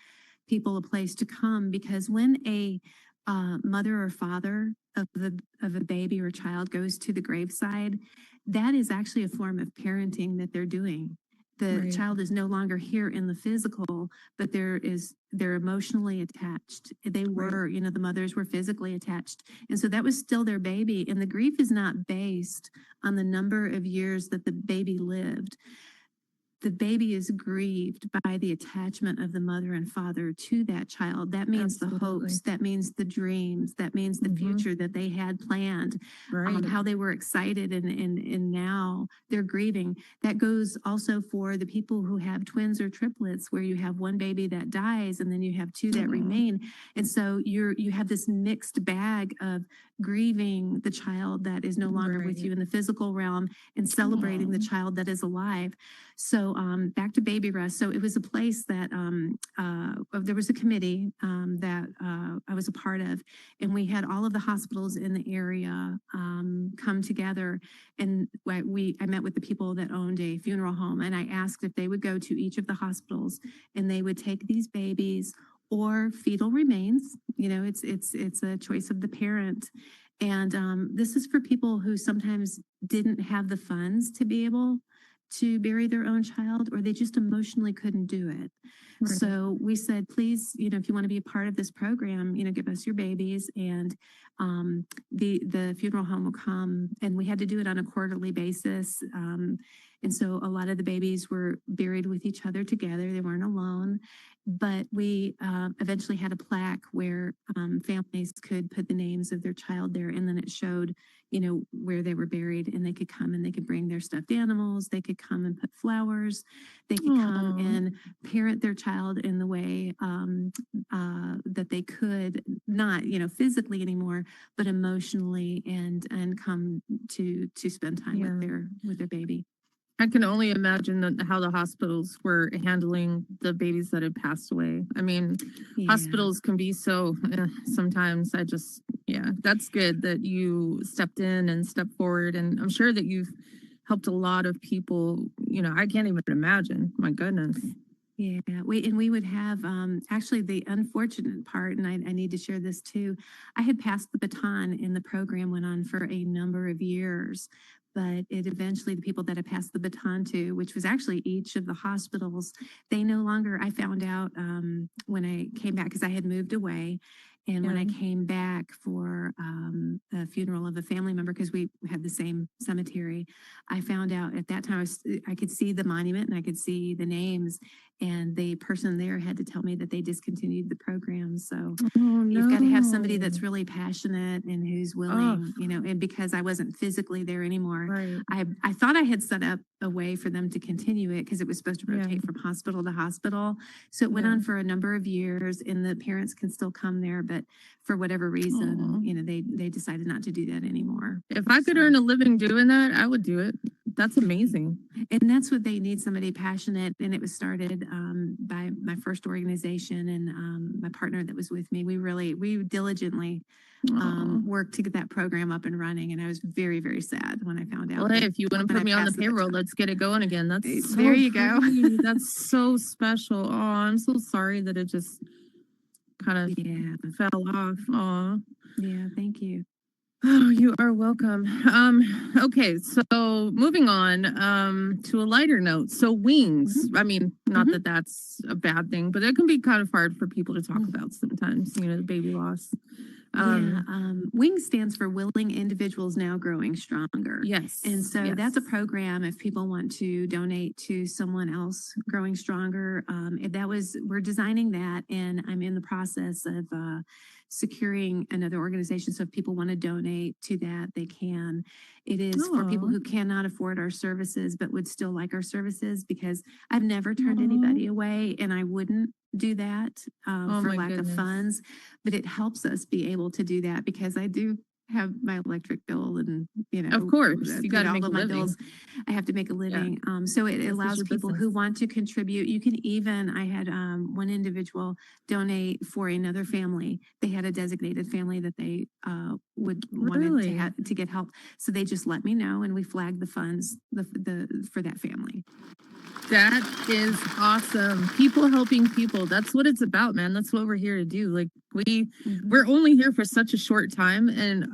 people a place to come, because when a mother or father of a baby or child goes to the graveside, that is actually a form of parenting that they're doing. The Right. child is no longer here in the physical, but they're emotionally attached. They were, the mothers were physically attached. And so that was still their baby. And the grief is not based on the number of years that the baby lived. The baby is grieved by the attachment of the mother and father to that child. That means the hopes, that means the dreams, that means the future that they had planned, Right. how they were excited, and now they're grieving. That goes also for the people who have twins or triplets, where you have one baby that dies and then you have two that remain. And so you have this mixed bag of grieving the child that is no longer with you in the physical realm and celebrating the child that is alive. So back to Baby Rest. So it was a place that there was a committee that I was a part of, and we had all of the hospitals in the area come together. And I met with the people that owned a funeral home, and I asked if they would go to each of the hospitals and they would take these babies or fetal remains. It's a choice of the parent. And this is for people who sometimes didn't have the funds to be able to bury their own child, or they just emotionally couldn't do it. Right. So we said, please, if you want to be a part of this program, give us your babies, and the funeral home will come. And we had to do it on a quarterly basis. And so a lot of the babies were buried with each other together. They weren't alone. But we eventually had a plaque where families could put the names of their child there, and then it showed, where they were buried, and they could come and they could bring their stuffed animals. They could come and put flowers. They could come and parent their child in the way that they could, not, physically anymore, but emotionally, and come to spend time with their baby. I can only imagine how the hospitals were handling the babies that had passed away. I mean, Yeah. hospitals can be so, sometimes yeah, that's good that you stepped in and stepped forward. And I'm sure that you've helped a lot of people. I can't even imagine. My goodness. Yeah, we would have actually the unfortunate part, and I need to share this too. I had passed the baton, and the program went on for a number of years, but it eventually the people that I passed the baton to, which was actually each of the hospitals, they no longer. I found out when I came back because I had moved away. And when I Yeah. came back for a funeral of a family member, because we had the same cemetery, I found out at that time I could see the monument and I could see the names, and the person there had to tell me that they discontinued the program. So Oh, you've got to have somebody no. that's really passionate and who's Oh, willing, and because I wasn't physically there anymore, right. I thought I had set up a way for them to continue it because it was supposed to Yeah. rotate from hospital to hospital. So it went Yeah. on for a number of years, and the parents can still come there, but for whatever reason, Aw. they decided not to do that anymore. If I could So- earn a living doing that, I would do it. That's amazing. And that's what they need, somebody passionate. And it was started by my first organization and my partner that was with me. We diligently Aw. worked to get that program up and running. And I was very, very sad when I found out. Well, hey, that if you want to when I put me on the passed the payroll, baton. let's get it going again. That's so There you go. pretty. That's so special. Oh, I'm so sorry that it just kind of Yeah. fell off. Oh, Yeah. Thank you. oh, you are welcome. Okay, so moving on to a lighter note. So wings. I mean, not Mhm. that that's a bad thing, but it can be kind of hard for people to talk Mm. about sometimes. The baby loss. Yeah. WING stands for Willing Individuals Now Growing Stronger. Yes. And so that's a yes. program if people want to donate to someone else growing stronger. We're designing that, and I'm in the process of securing another organization. So if people want to donate to that, they can. It is for people Aw. who cannot afford our services but would still like our services, because I've never turned Aw. anybody away, and I wouldn't do that Oh for my lack of goodness. funds. But it helps us be able to do that because I do have my electric bill and, Of course, you got to all make a of my living. bills. I have to make a Yeah. living. So it This is allows your people who business. want to contribute. You can even, I had one individual donate for another family. They had a designated family that they wanted Really? to get help. So they just let me know, and we flagged the funds for that family. That is awesome. People helping people. That's what it's about, man. That's what we're here to do. Like we're only here for such a short time, and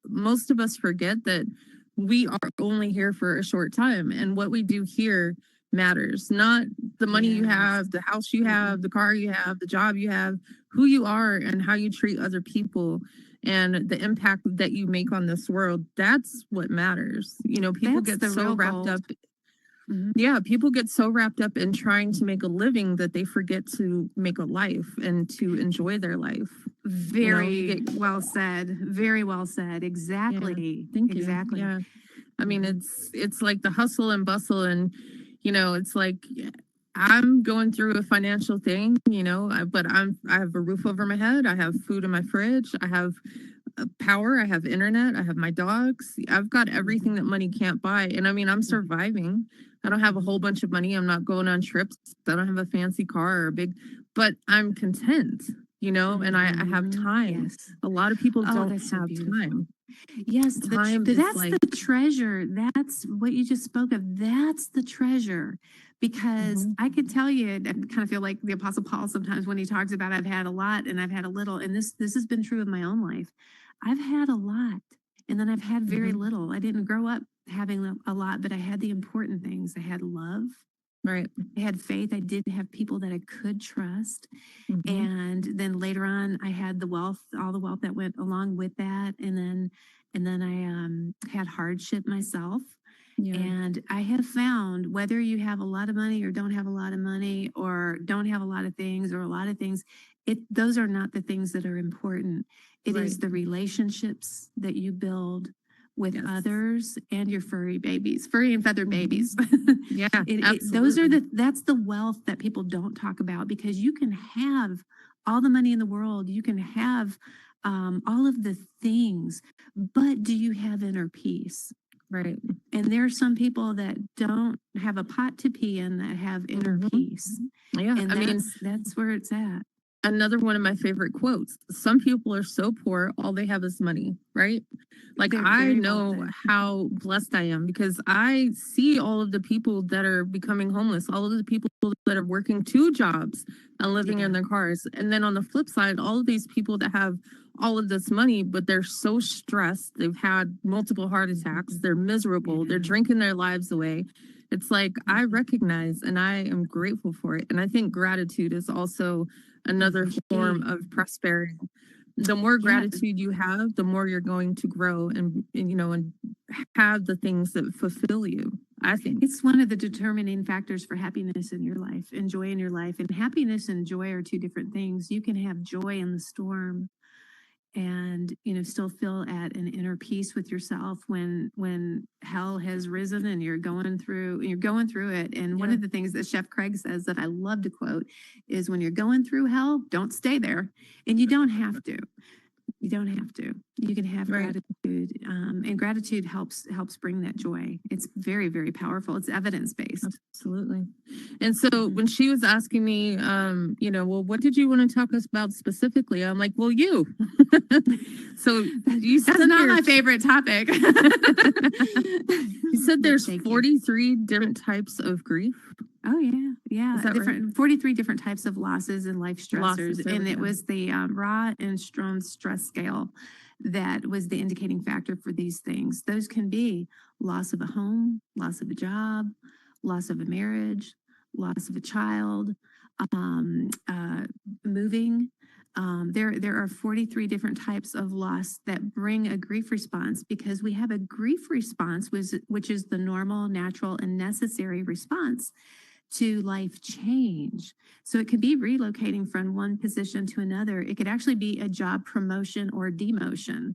most of us forget that we are only here for a short time, and what we do here matters. Not the money you Yes. have, the house you have, the car you have, the job you have, who you are and how you treat other people and the impact that you make on this world. That's what matters. People That's get the so real wrapped gold. up. Mhm. Yeah, people get so wrapped up in trying to make a living that they forget to make a life and to enjoy their life. Very well said. Very well said. Exactly. Thank you. Exactly. Yeah. I mean, Mhm. it's like the hustle and bustle, and it's like I'm going through a financial thing, but I have a roof over my head, I have food in my fridge, I have power, I have internet, I have my dogs. I've got everything that money can't buy. And I mean, I'm surviving. I don't have a whole bunch of money. I'm not going on trips. I don't have a fancy car or a big, but I'm content, and I have Mhm. time. Yes. A lot of people Oh, don't that's so have beautiful. time. Yes, Time is that's like, the treasure. That's what you just spoke of. That's the treasure. Because Mhm. I could tell you, I kind of feel like the Apostle Paul sometimes when he talks about I've had a lot and I've had a little, and this has been true of my own life. I've had a lot, and then I've had very Mhm. little. I didn't grow up having a lot, but I had the important things. I had love. right. I had faith. I did have people that I could trust. Mhm. And then later on, I had the wealth, all the wealth that went along with that. And then I had hardship myself. Yeah. And I have found whether you have a lot of money or don't have a lot of money or don't have a lot of things or a lot of things, those are not the things that are important. It is Right. the relationships that you build with Yes. others and your furry and feather Mhm. babies. Yeah, Those are absolutely. that's the wealth that people don't talk about, because you can have all the money in the world, you can have all of the things, but do you have inner peace? Right. And there are some people that don't have a pot to pee in that have inner Mhm. peace. Yeah. And I mean, that's where it's at. another one of my favorite quotes. Some people are so poor, all they have is money, right? Like They're I very well know said. how blessed I am because I see all of the people that are becoming homeless, all of the people that are working 2 jobs and living in Yeah. their cars. And then on the flip side, all of these people that have all of this money, but they're so stressed. They've had multiple heart attacks. They're miserable. They're Yeah. drinking their lives away. It's like I recognize and I am grateful for it. And I think gratitude is also another form Key. of prosperity. The more Yeah. gratitude you have, the more you're going to grow and you know and have the things that fulfill you. I think. It's one of the determining factors for happiness in your life and joy in your life. And happiness and joy are two different things. You can have joy in the storm and still feel at an inner peace with yourself when hell has risen and you're going through it. And one Yeah. of the things that Chef Craig says that I love to quote is, when you're going through hell, don't stay there. And you don't have to. You don't have to. You can have Right. gratitude, and gratitude helps bring that joy. It's very, very powerful. It's evidence based. Absolutely. And so when she was asking me, well, what did you want to talk us about specifically? I'm like, well, you. So you That's said not my there's favorite topic. you said there's Thank you. 43 different types of grief. Oh yeah, Is that different 43 different types of losses and life stressors, Losses, there and we it go. was the Ra and Strom stress scale that was the indicating factor for these things. Those can be loss of a home, loss of a job, loss of a marriage, loss of a child, moving. There are 43 different types of loss that bring a grief response, because we have a grief response, which is the normal, natural, and necessary response to life change. So it could be relocating from one position to another. It could actually be a job promotion or demotion.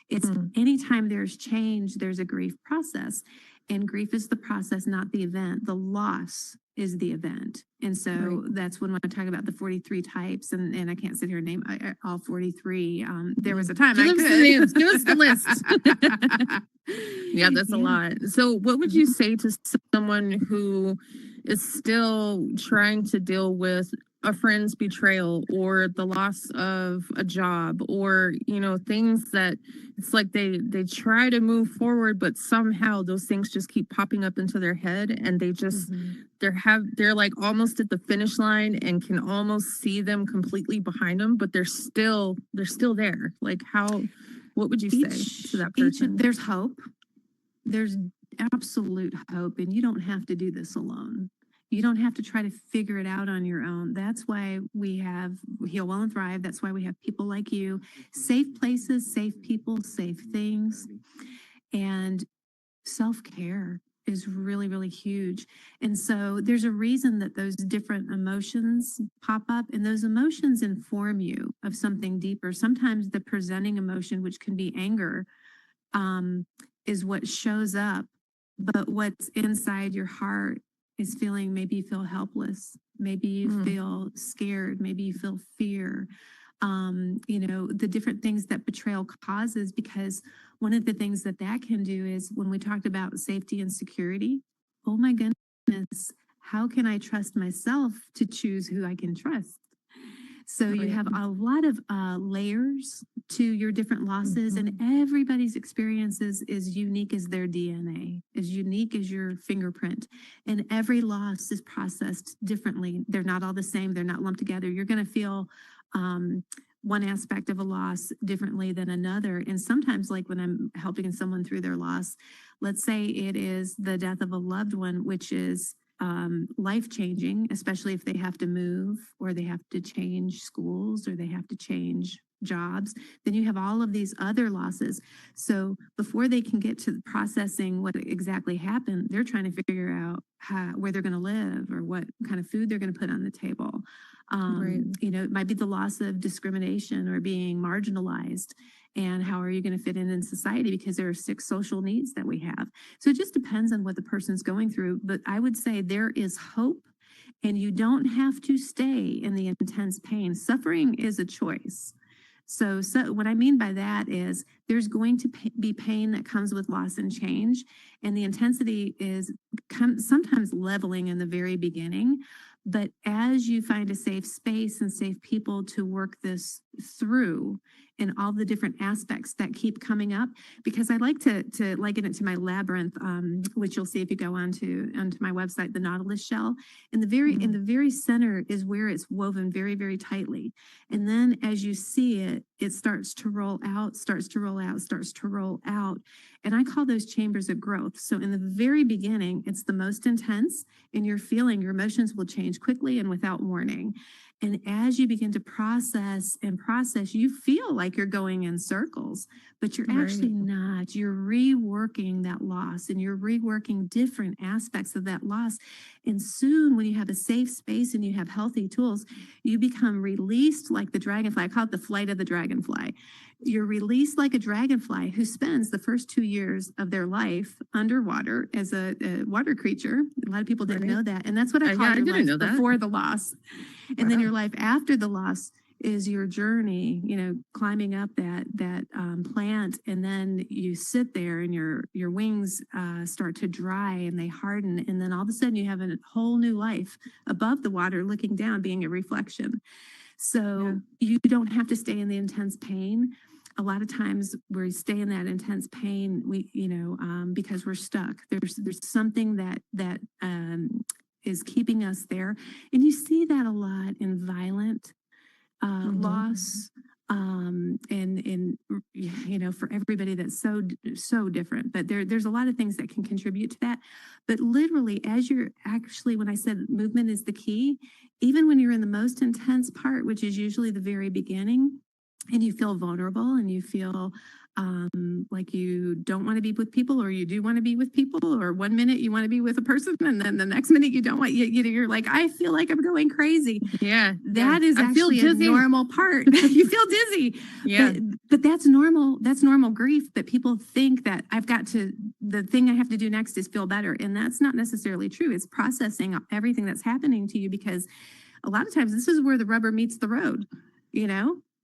It's anytime there's change, there's a grief process. And grief is the process, not the event. The loss is the event. And so that's when I talk about the 43 types, and I can't sit here and name all 43. There was a time I Give us the could. names. Give us the list. Yeah, that's a lot. So what would you say to someone who is still trying to deal with a friend's betrayal or the loss of a job, or things that it's like they try to move forward, but somehow those things just keep popping up into their head, and they just they're like almost at the finish line and can almost see them completely behind them, but they're still there. Like what would you say to that person? There's hope. There's absolute hope, and you don't have to do this alone. You don't have to try to figure it out on your own. That's why we have Heal Well and Thrive. That's why we have people like you. Safe places, safe people, safe things. And self-care is really, really huge. And so there's a reason that those different emotions pop up, and those emotions inform you of something deeper. Sometimes the presenting emotion, which can be anger, is what shows up, but what's inside your heart is feeling, maybe you feel helpless, maybe you feel scared, maybe you feel fear. The different things that betrayal causes, because one of the things that can do is, when we talked about safety and security, oh my goodness, how can I trust myself to choose who I can trust? So you have a lot of layers to your different losses, and everybody's experiences is unique as their DNA, as unique as your fingerprint. And every loss is processed differently. They're not all the same. They're not lumped together. You're going to feel one aspect of a loss differently than another. And sometimes, like when I'm helping someone through their loss, let's say it is the death of a loved one, which is life-changing, especially if they have to move, or they have to change schools, or they have to change jobs. Then you have all of these other losses. So before they can get to processing what exactly happened, they're trying to figure out where they're going to live, or what kind of food they're going to put on the table. It might be the loss of discrimination or being marginalized. And how are you going to fit in society? Because there are 6 social needs that we have. So it just depends on what the person's going through. But I would say there is hope, and you don't have to stay in the intense pain. Suffering is a choice. So what I mean by that is there's going to be pain that comes with loss and change, and the intensity is sometimes leveling in the very beginning. But as you find a safe space and safe people to work this through, and all the different aspects that keep coming up, because I like to liken it to my labyrinth, which you'll see if you go onto my website, the Nautilus shell. In the very center is where it's woven very, very tightly. And then as you see it, it starts to roll out, starts to roll out, starts to roll out. And I call those chambers of growth. So in the very beginning, it's the most intense, and your emotions will change quickly and without warning. And as you begin to process, you feel like you're going in circles, but you're actually not. You're reworking that loss, and you're reworking different aspects of that loss. And soon, when you have a safe space and you have healthy tools, you become released like the dragonfly. I call it the flight of the dragonfly. You're released like a dragonfly who spends the first 2 years of their life underwater as a water creature. A lot of people didn't know that. And that's what I call your life before the loss. And then your life after the loss is your journey, climbing up that plant. And then you sit there and your wings start to dry and they harden. And then all of a sudden you have a whole new life above the water, looking down, being a reflection. So you don't have to stay in the intense pain. A lot of times we stay in that intense pain, because we're stuck. There's something that is keeping us there. And you see that a lot in violent loss, and for everybody that's so different. But there's a lot of things that can contribute to that. But literally, when I said movement is the key, even when you're in the most intense part, which is usually the very beginning, and you feel vulnerable and you feel like you don't want to be with people, or you do want to be with people, or 1 minute you want to be with a person and then the next minute you don't want, you're like, I feel like I'm going crazy. Yeah. That is actually a normal part. You feel dizzy. Yeah. But that's normal. That's normal grief. But people think that the thing I have to do next is feel better. And that's not necessarily true. It's processing everything that's happening to you, because a lot of times this is where the rubber meets the road,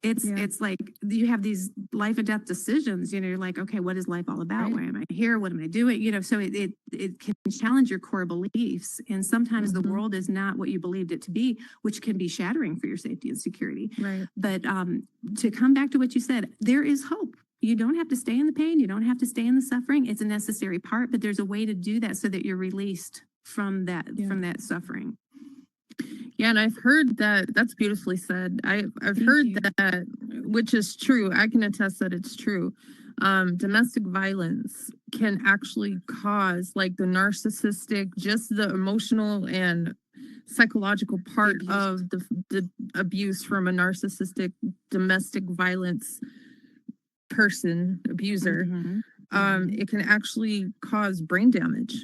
It's like you have these life and death decisions, you're like, okay, what is life all about? Why am I here? What am I doing? So it can challenge your core beliefs. And sometimes the world is not what you believed it to be, which can be shattering for your safety and security. Right. But to come back to what you said, there is hope. You don't have to stay in the pain. You don't have to stay in the suffering. It's a necessary part, but there's a way to do that so that you're released from that suffering. Yeah, and I've heard that's beautifully said. I've heard that, which is true. I can attest that it's true. Domestic violence can actually cause, like, the narcissistic, just the emotional and psychological part of the abuse from a narcissistic domestic violence abuser. It can actually cause brain damage.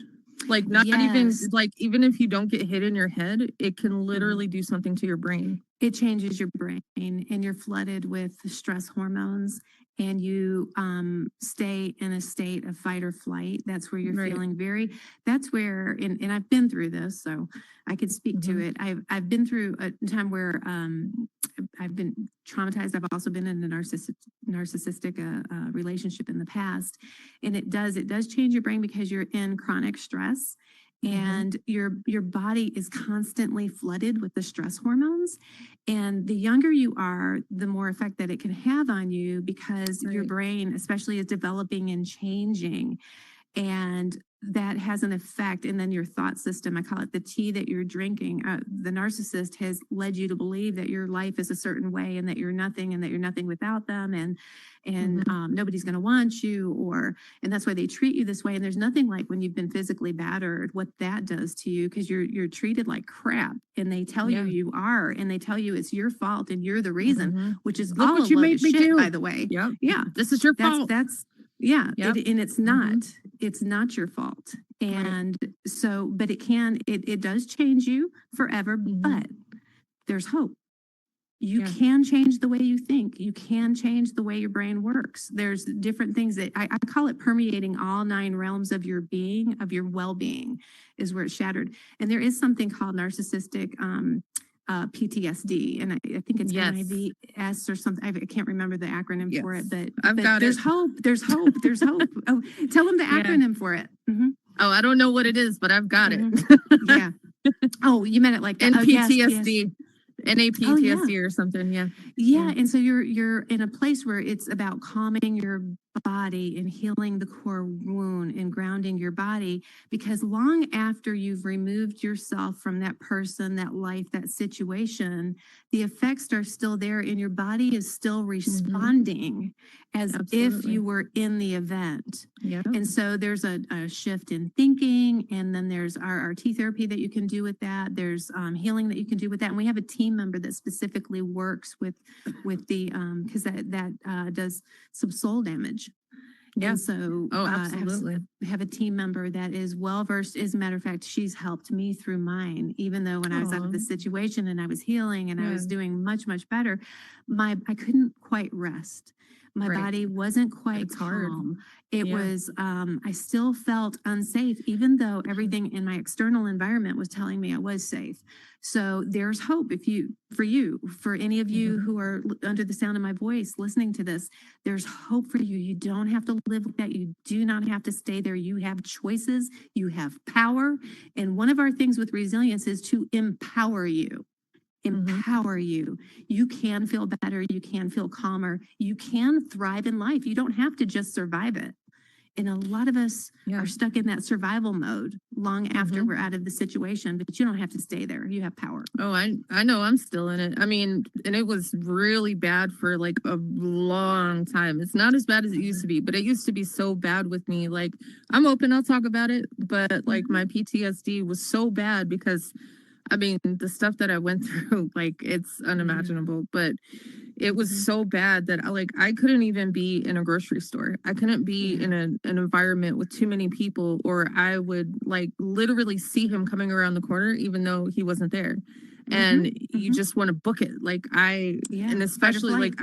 Like, not even, like, even if you don't get hit in your head, it can literally do something to your brain. It changes your brain, and you're flooded with stress hormones, and you stay in a state of fight or flight. That's where you're feeling that's where, and I've been through this, so I can speak to it. I've been through a time where I've been traumatized. I've also been in a narcissistic relationship in the past. And it does change your brain, because you're in chronic stress, and your body is constantly flooded with the stress hormones. And the younger you are, the more effect that it can have on you, because your brain especially is developing and changing. And that has an effect. And then your thought system, I call it the tea that you're drinking. The narcissist has led you to believe that your life is a certain way, and that you're nothing, and that you're nothing without them, and nobody's going to want you, and that's why they treat you this way. And there's nothing like when you've been physically battered, what that does to you, because you're treated like crap, and they tell you are, and they tell you it's your fault and you're the reason, which is all what you made me do, by the way. Yeah, this is your fault. And it's not. It's not your fault. And so, but it does change you forever, but there's hope. You can change the way you think. You can change the way your brain works. There's different things that I call it permeating all 9 realms of your being, of your well-being, is where it's shattered. And there is something called narcissistic PTSD, and I think it's Yes. NIVS or something. I can't remember the acronym for it, but I've got there's it. hope. There's hope. There's hope. Oh, tell them the Yeah. acronym for it. Oh, I don't know what it is, but I've got it. Yeah. Oh, you meant it like that. And Oh, yes, yes. PTSD, NAPTSD or something. Yeah. Yeah, and so you're in a place where it's about calming your body and healing the core wound and grounding your body, because long after you've removed yourself from that person, that life, that situation, the effects are still there and your body is still responding as if Absolutely. you were in the event. Yeah. And so there's a shift in thinking, and then there's RRT therapy that you can do with that. There's healing that you can do with that. And we have a team member that specifically works with the because that does some soul damage. Yeah. And so Oh, absolutely. have a team member that is well versed. As a matter of fact, she's helped me through mine, even though when I was out of the situation and I was healing and I was doing much, much better, I couldn't quite rest. My body wasn't quite calm. It was, I still felt unsafe, even though everything in my external environment was telling me I was safe. So there's hope for any of you who are under the sound of my voice listening to this, there's hope for you. You don't have to live with that. You do not have to stay there. You have choices. You have power. And one of our things with resilience is to empower you. Empower you. You can feel better. You can feel calmer. You can thrive in life. You don't have to just survive it. And a lot of us are stuck in that survival mode long after we're out of the situation, but you don't have to stay there. You have power. Oh, I know I'm still in it. I mean, and it was really bad for like a long time. It's not as bad as it used to be, but it used to be so bad with me. Like, I'm open, I'll talk about it, but like my PTSD was so bad because I mean, the stuff that I went through, like, it's unimaginable, but it was so bad that I couldn't even be in a grocery store. I couldn't be in an environment with too many people, or I would like literally see him coming around the corner, even though he wasn't there. And you just want to book it. Like and especially like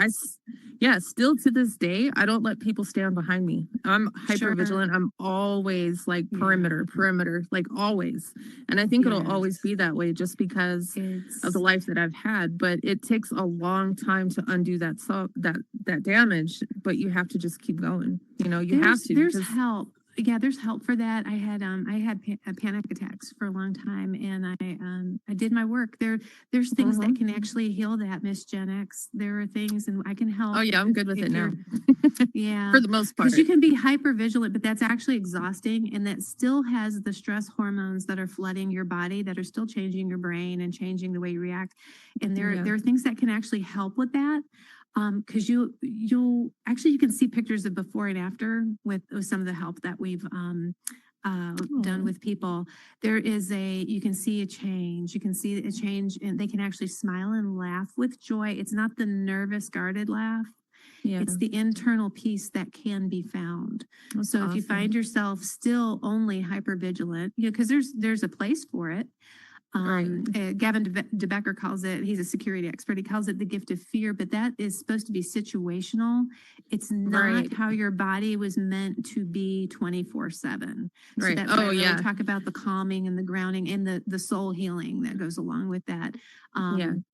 still to this day, I don't let people stand behind me. I'm hyper vigilant. I'm always like perimeter, like always. And I think it'll always be that way just because of the life that I've had. But it takes a long time to undo that damage. But you have to just keep going. You know, you have to. There's help. Yeah, there's help for that. I had panic attacks for a long time, and I did my work. There's things that can actually heal that, MissGenX. There are things, and I can help. Oh yeah, I'm good with it now. Yeah, for the most part. Because you can be hyper vigilant, but that's actually exhausting, and that still has the stress hormones that are flooding your body, that are still changing your brain and changing the way you react. And there are things that can actually help with that. Because you can see pictures of before and after with some of the help that we've done with people. You can see a change. You can see a change, and they can actually smile and laugh with joy. It's not the nervous, guarded laugh. It's the internal peace that can be found. That's so awesome. If you find yourself still only hypervigilant, because there's a place for it. Gavin DeBecker calls it, he's a security expert, he calls it the gift of fear, but that is supposed to be situational. It's not how your body was meant to be 24/7. So that's why I really talk about the calming and the grounding and the soul healing that goes along with that. And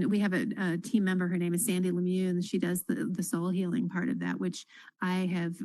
we have a team member, her name is Sandy Lemieux, and she does the soul healing part of that, which I have,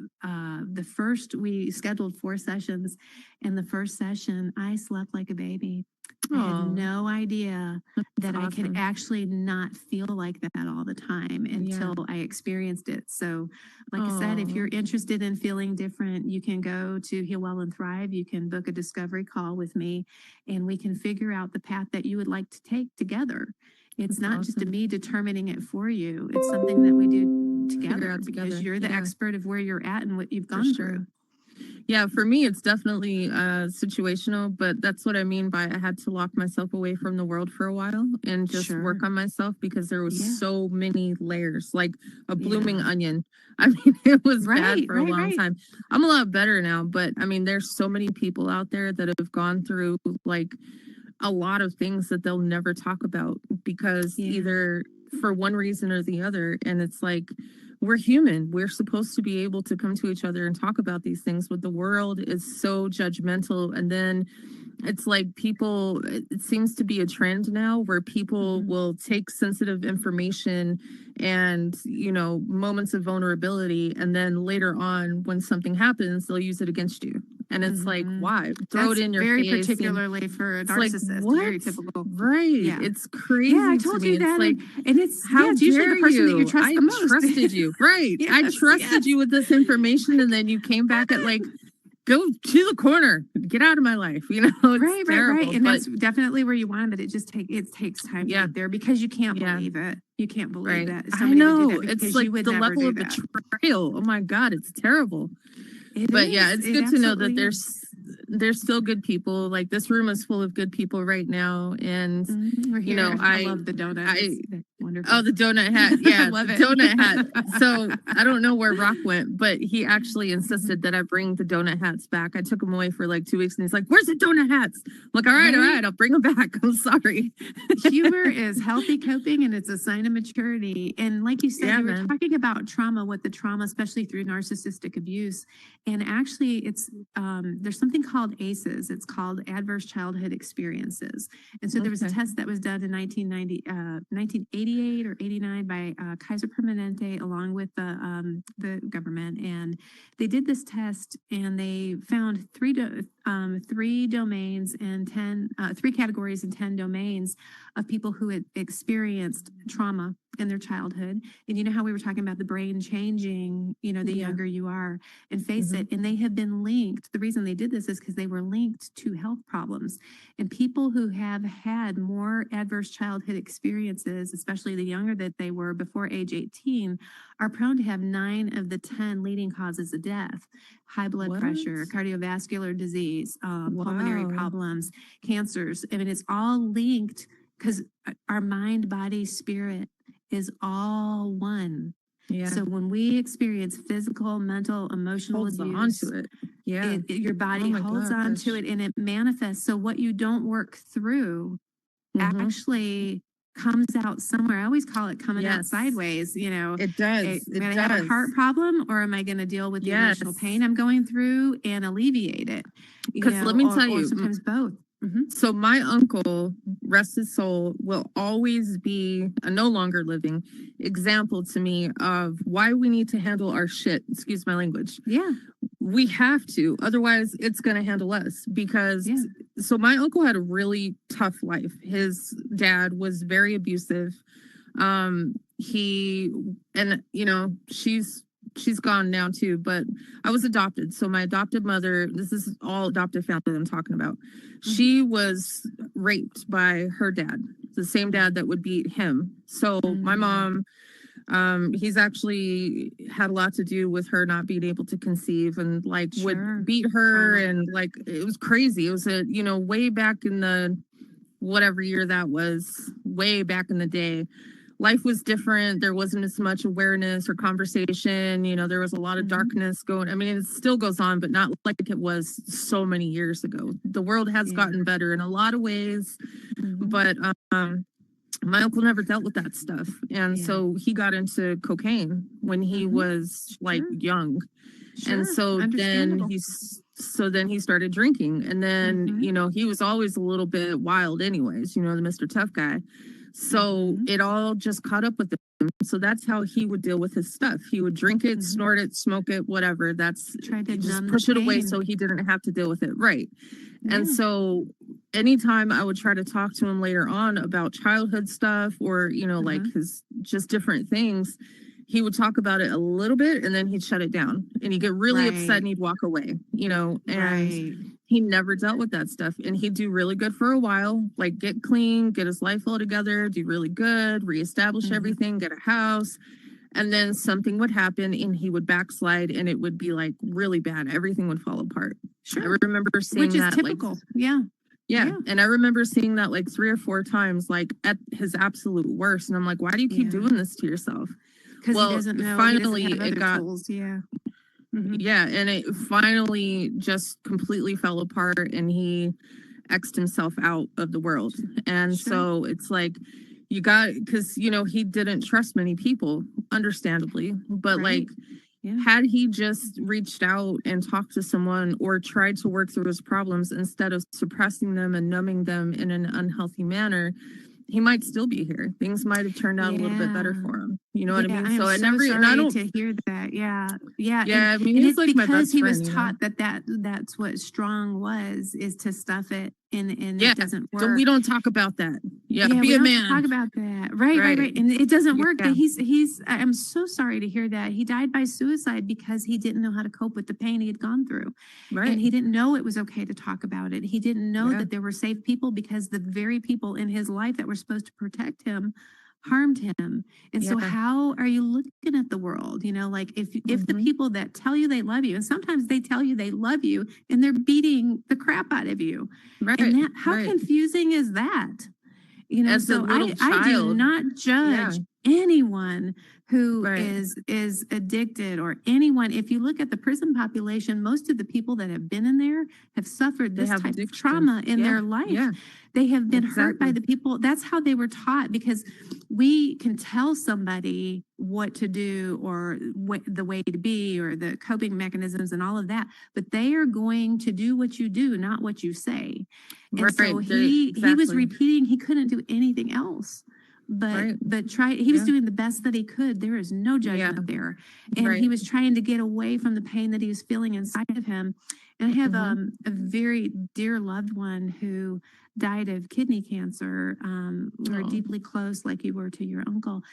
we scheduled 4 sessions, and the first session, I slept like a baby. I had no idea that I could actually not feel like that all the time until I experienced it. So like I said, if you're interested in feeling different, you can go to Heal Well and Thrive. You can book a discovery call with me, and we can figure out the path that you would like to take together. It's not just me determining it for you. It's something that we do together because you're the expert of where you're at and what you've gone through. Yeah, for me, it's definitely situational, but that's what I mean by I had to lock myself away from the world for a while and just work on myself because there was so many layers, like a blooming onion. I mean, it was bad for a long time. I'm a lot better now, but I mean, there's so many people out there that have gone through like a lot of things that they'll never talk about because either for one reason or the other. And it's like, we're human. We're supposed to be able to come to each other and talk about these things, but the world is so judgmental. And then it's like people, it seems to be a trend now where people will take sensitive information and, you know, moments of vulnerability, and then later on when something happens, they'll use it against you. And it's like, why? Throw That's it in your very face. particularly for a It's like, narcissist. what? Very typical. Right. Yeah. It's crazy. Yeah, I to told me. you It's that. like, And it's, how it's usually dare the person that you you? trust I the most. trusted you. Right. I Yes, trusted yes. you with this information, and then you came back at like, go to the corner, get out of my life. You know, it's terrible. Right. And but that's definitely where you want it, but it takes time to Yeah. get there because you can't Yeah. believe it. You can't right. believe that I somebody would do know. that It's because like you would the never level do of that. betrayal. Oh my God, it's terrible. It But yeah, is. it's It good to know that absolutely is. there's still good people. Like this room is full of good people right now. And We're you here. know, I love the donut. I It's wonderful. oh, the donut hat. Yeah, I love the it. donut hat. So I don't know where Rock went, but he actually insisted that I bring the donut hats back. I took him away for like 2 weeks, and he's like, "Where's the donut hats?" I'm like, all right, I'll bring them back. I'm sorry. Humor is healthy coping, and it's a sign of maturity. And like you said, Yeah, you were man. talking about trauma, what the trauma, especially through narcissistic abuse. And actually, it's there's something called ACEs. It's called Adverse Childhood Experiences. And so there was a Okay. test that was done in 1988 or 89 by Kaiser Permanente, along with the government. And they did this test, and they found three domains and 3 categories and 10 domains of people who had experienced trauma in their childhood. And you know how we were talking about the brain changing, you know, the Yeah. younger you are, and face it. And they have been linked. The reason they did this is because they were linked to health problems. And people who have had more adverse childhood experiences, especially the younger that they were before age 18, are prone to have 9 of the 10 leading causes of death: high blood pressure, What? cardiovascular disease, pulmonary Wow. problems, cancers. I mean, it's all linked because our mind, body, spirit is all one. Yeah. So when we experience physical, mental, emotional Holds on abuse, to it. Yeah. your body Oh my holds on to gosh. it and it manifests. So what you don't work through Mhm. actually comes out somewhere. I always call it coming out Yes. sideways. You know, It does. am I have a heart problem, or am I going to deal with the emotional Yes. pain I'm going through and alleviate it? You 'Cause know, let me or, tell or you, sometimes both. So my uncle, rest his soul, will always be a no longer living example to me of why we need to handle our shit. Excuse my language. Yeah. We have to, otherwise it's going to handle us. Because Yeah. so my uncle had a really tough life. His dad was very abusive. He, and you know, she's gone now too, but I was adopted. So my adopted mother, this is all adoptive family that I'm talking about. She was raped by her dad, the same dad that would beat him. So my mom, he's actually had a lot to do with her not being able to conceive, and like Sure. would beat her. Trauma. And like, it was crazy. It was way back in the, whatever year that was, way back in the day. Life was different. There wasn't as much awareness or conversation. You know, there was a lot of darkness going. I mean, it still goes on, but not like it was so many years ago. The world has gotten better in a lot of ways, but my uncle never dealt with that stuff. And so he got into cocaine when he was like young. And so then he started drinking. And then, you know, he was always a little bit wild anyways, you know, the Mr. Tough Guy. So it all just caught up with him. So that's how he would deal with his stuff. He would drink it, snort it, smoke it, whatever. That's Try to just numb the push it away pain. so he didn't have to deal with it. Right. And so anytime I would try to talk to him later on about childhood stuff or, you know, like his just different things, he would talk about it a little bit and then he'd shut it down and he'd get really upset and he'd walk away, you know, and he never dealt with that stuff. And he'd do really good for a while, like get clean, get his life all together, do really good, reestablish everything, get a house. And then something would happen and he would backslide and it would be like really bad. Everything would fall apart. I remember seeing Which is that typical. like, Yeah. and I remember seeing that like 3 or 4 times, like at his absolute worst. And I'm like, why do you keep doing this to yourself? Because Well, he doesn't know. finally he doesn't have it other got tools. yeah, and it finally just completely fell apart and he X'd himself out of the world. And so it's like you got, because, you know, he didn't trust many people, understandably, but Right. like, Yeah. had he just reached out and talked to someone or tried to work through his problems instead of suppressing them and numbing them in an unhealthy manner, he might still be here. Things might have turned out a little bit better Yeah. for him. You know what I Yeah, mean? I am So, and so and I sorry don't, to hear that. Yeah, yeah, yeah, I mean, and he's it's like my because best he was friend, you know? taught that's what strong was, is to stuff it, and Yeah. it doesn't So work. we don't talk about that. Yeah. Yeah, Be we a don't man. talk about that. Right, right, Right. right. And it doesn't work. Yeah. But I'm so sorry to hear that. He died by suicide because he didn't know how to cope with the pain he had gone through. Right. And he didn't know it was okay to talk about it. He didn't know Yeah. that there were safe people, because the very people in his life that were supposed to protect him harmed him. And so Yeah. how are you looking at the world? You know, like if the Mhm. people that tell you they love you, and sometimes they tell you they love you and they're beating the crap out of you. Right. And that, how Right. confusing is that? You know, As a so little I do child. not Yeah. judge anyone who Right. is addicted, or anyone. If you look at the prison population, most of the people that have been in there have suffered They this have type of addiction. trauma in Yeah. their life. Yeah. They have been hurt by Exactly. the people. That's how they were taught, because we can tell somebody what to do, or what the way to be, or the coping mechanisms and all of that, but they are going to do what you do, not what you say. And Right. so They're- he was exactly. repeating, he couldn't do anything else. Right. He was Yeah. doing the best that he could. There is no judgment there. And he Right. was trying to get away from the pain that he was feeling inside of him. And I have Mhm. a very dear loved one who died of kidney cancer. We're Oh. deeply close, like you were to your uncle.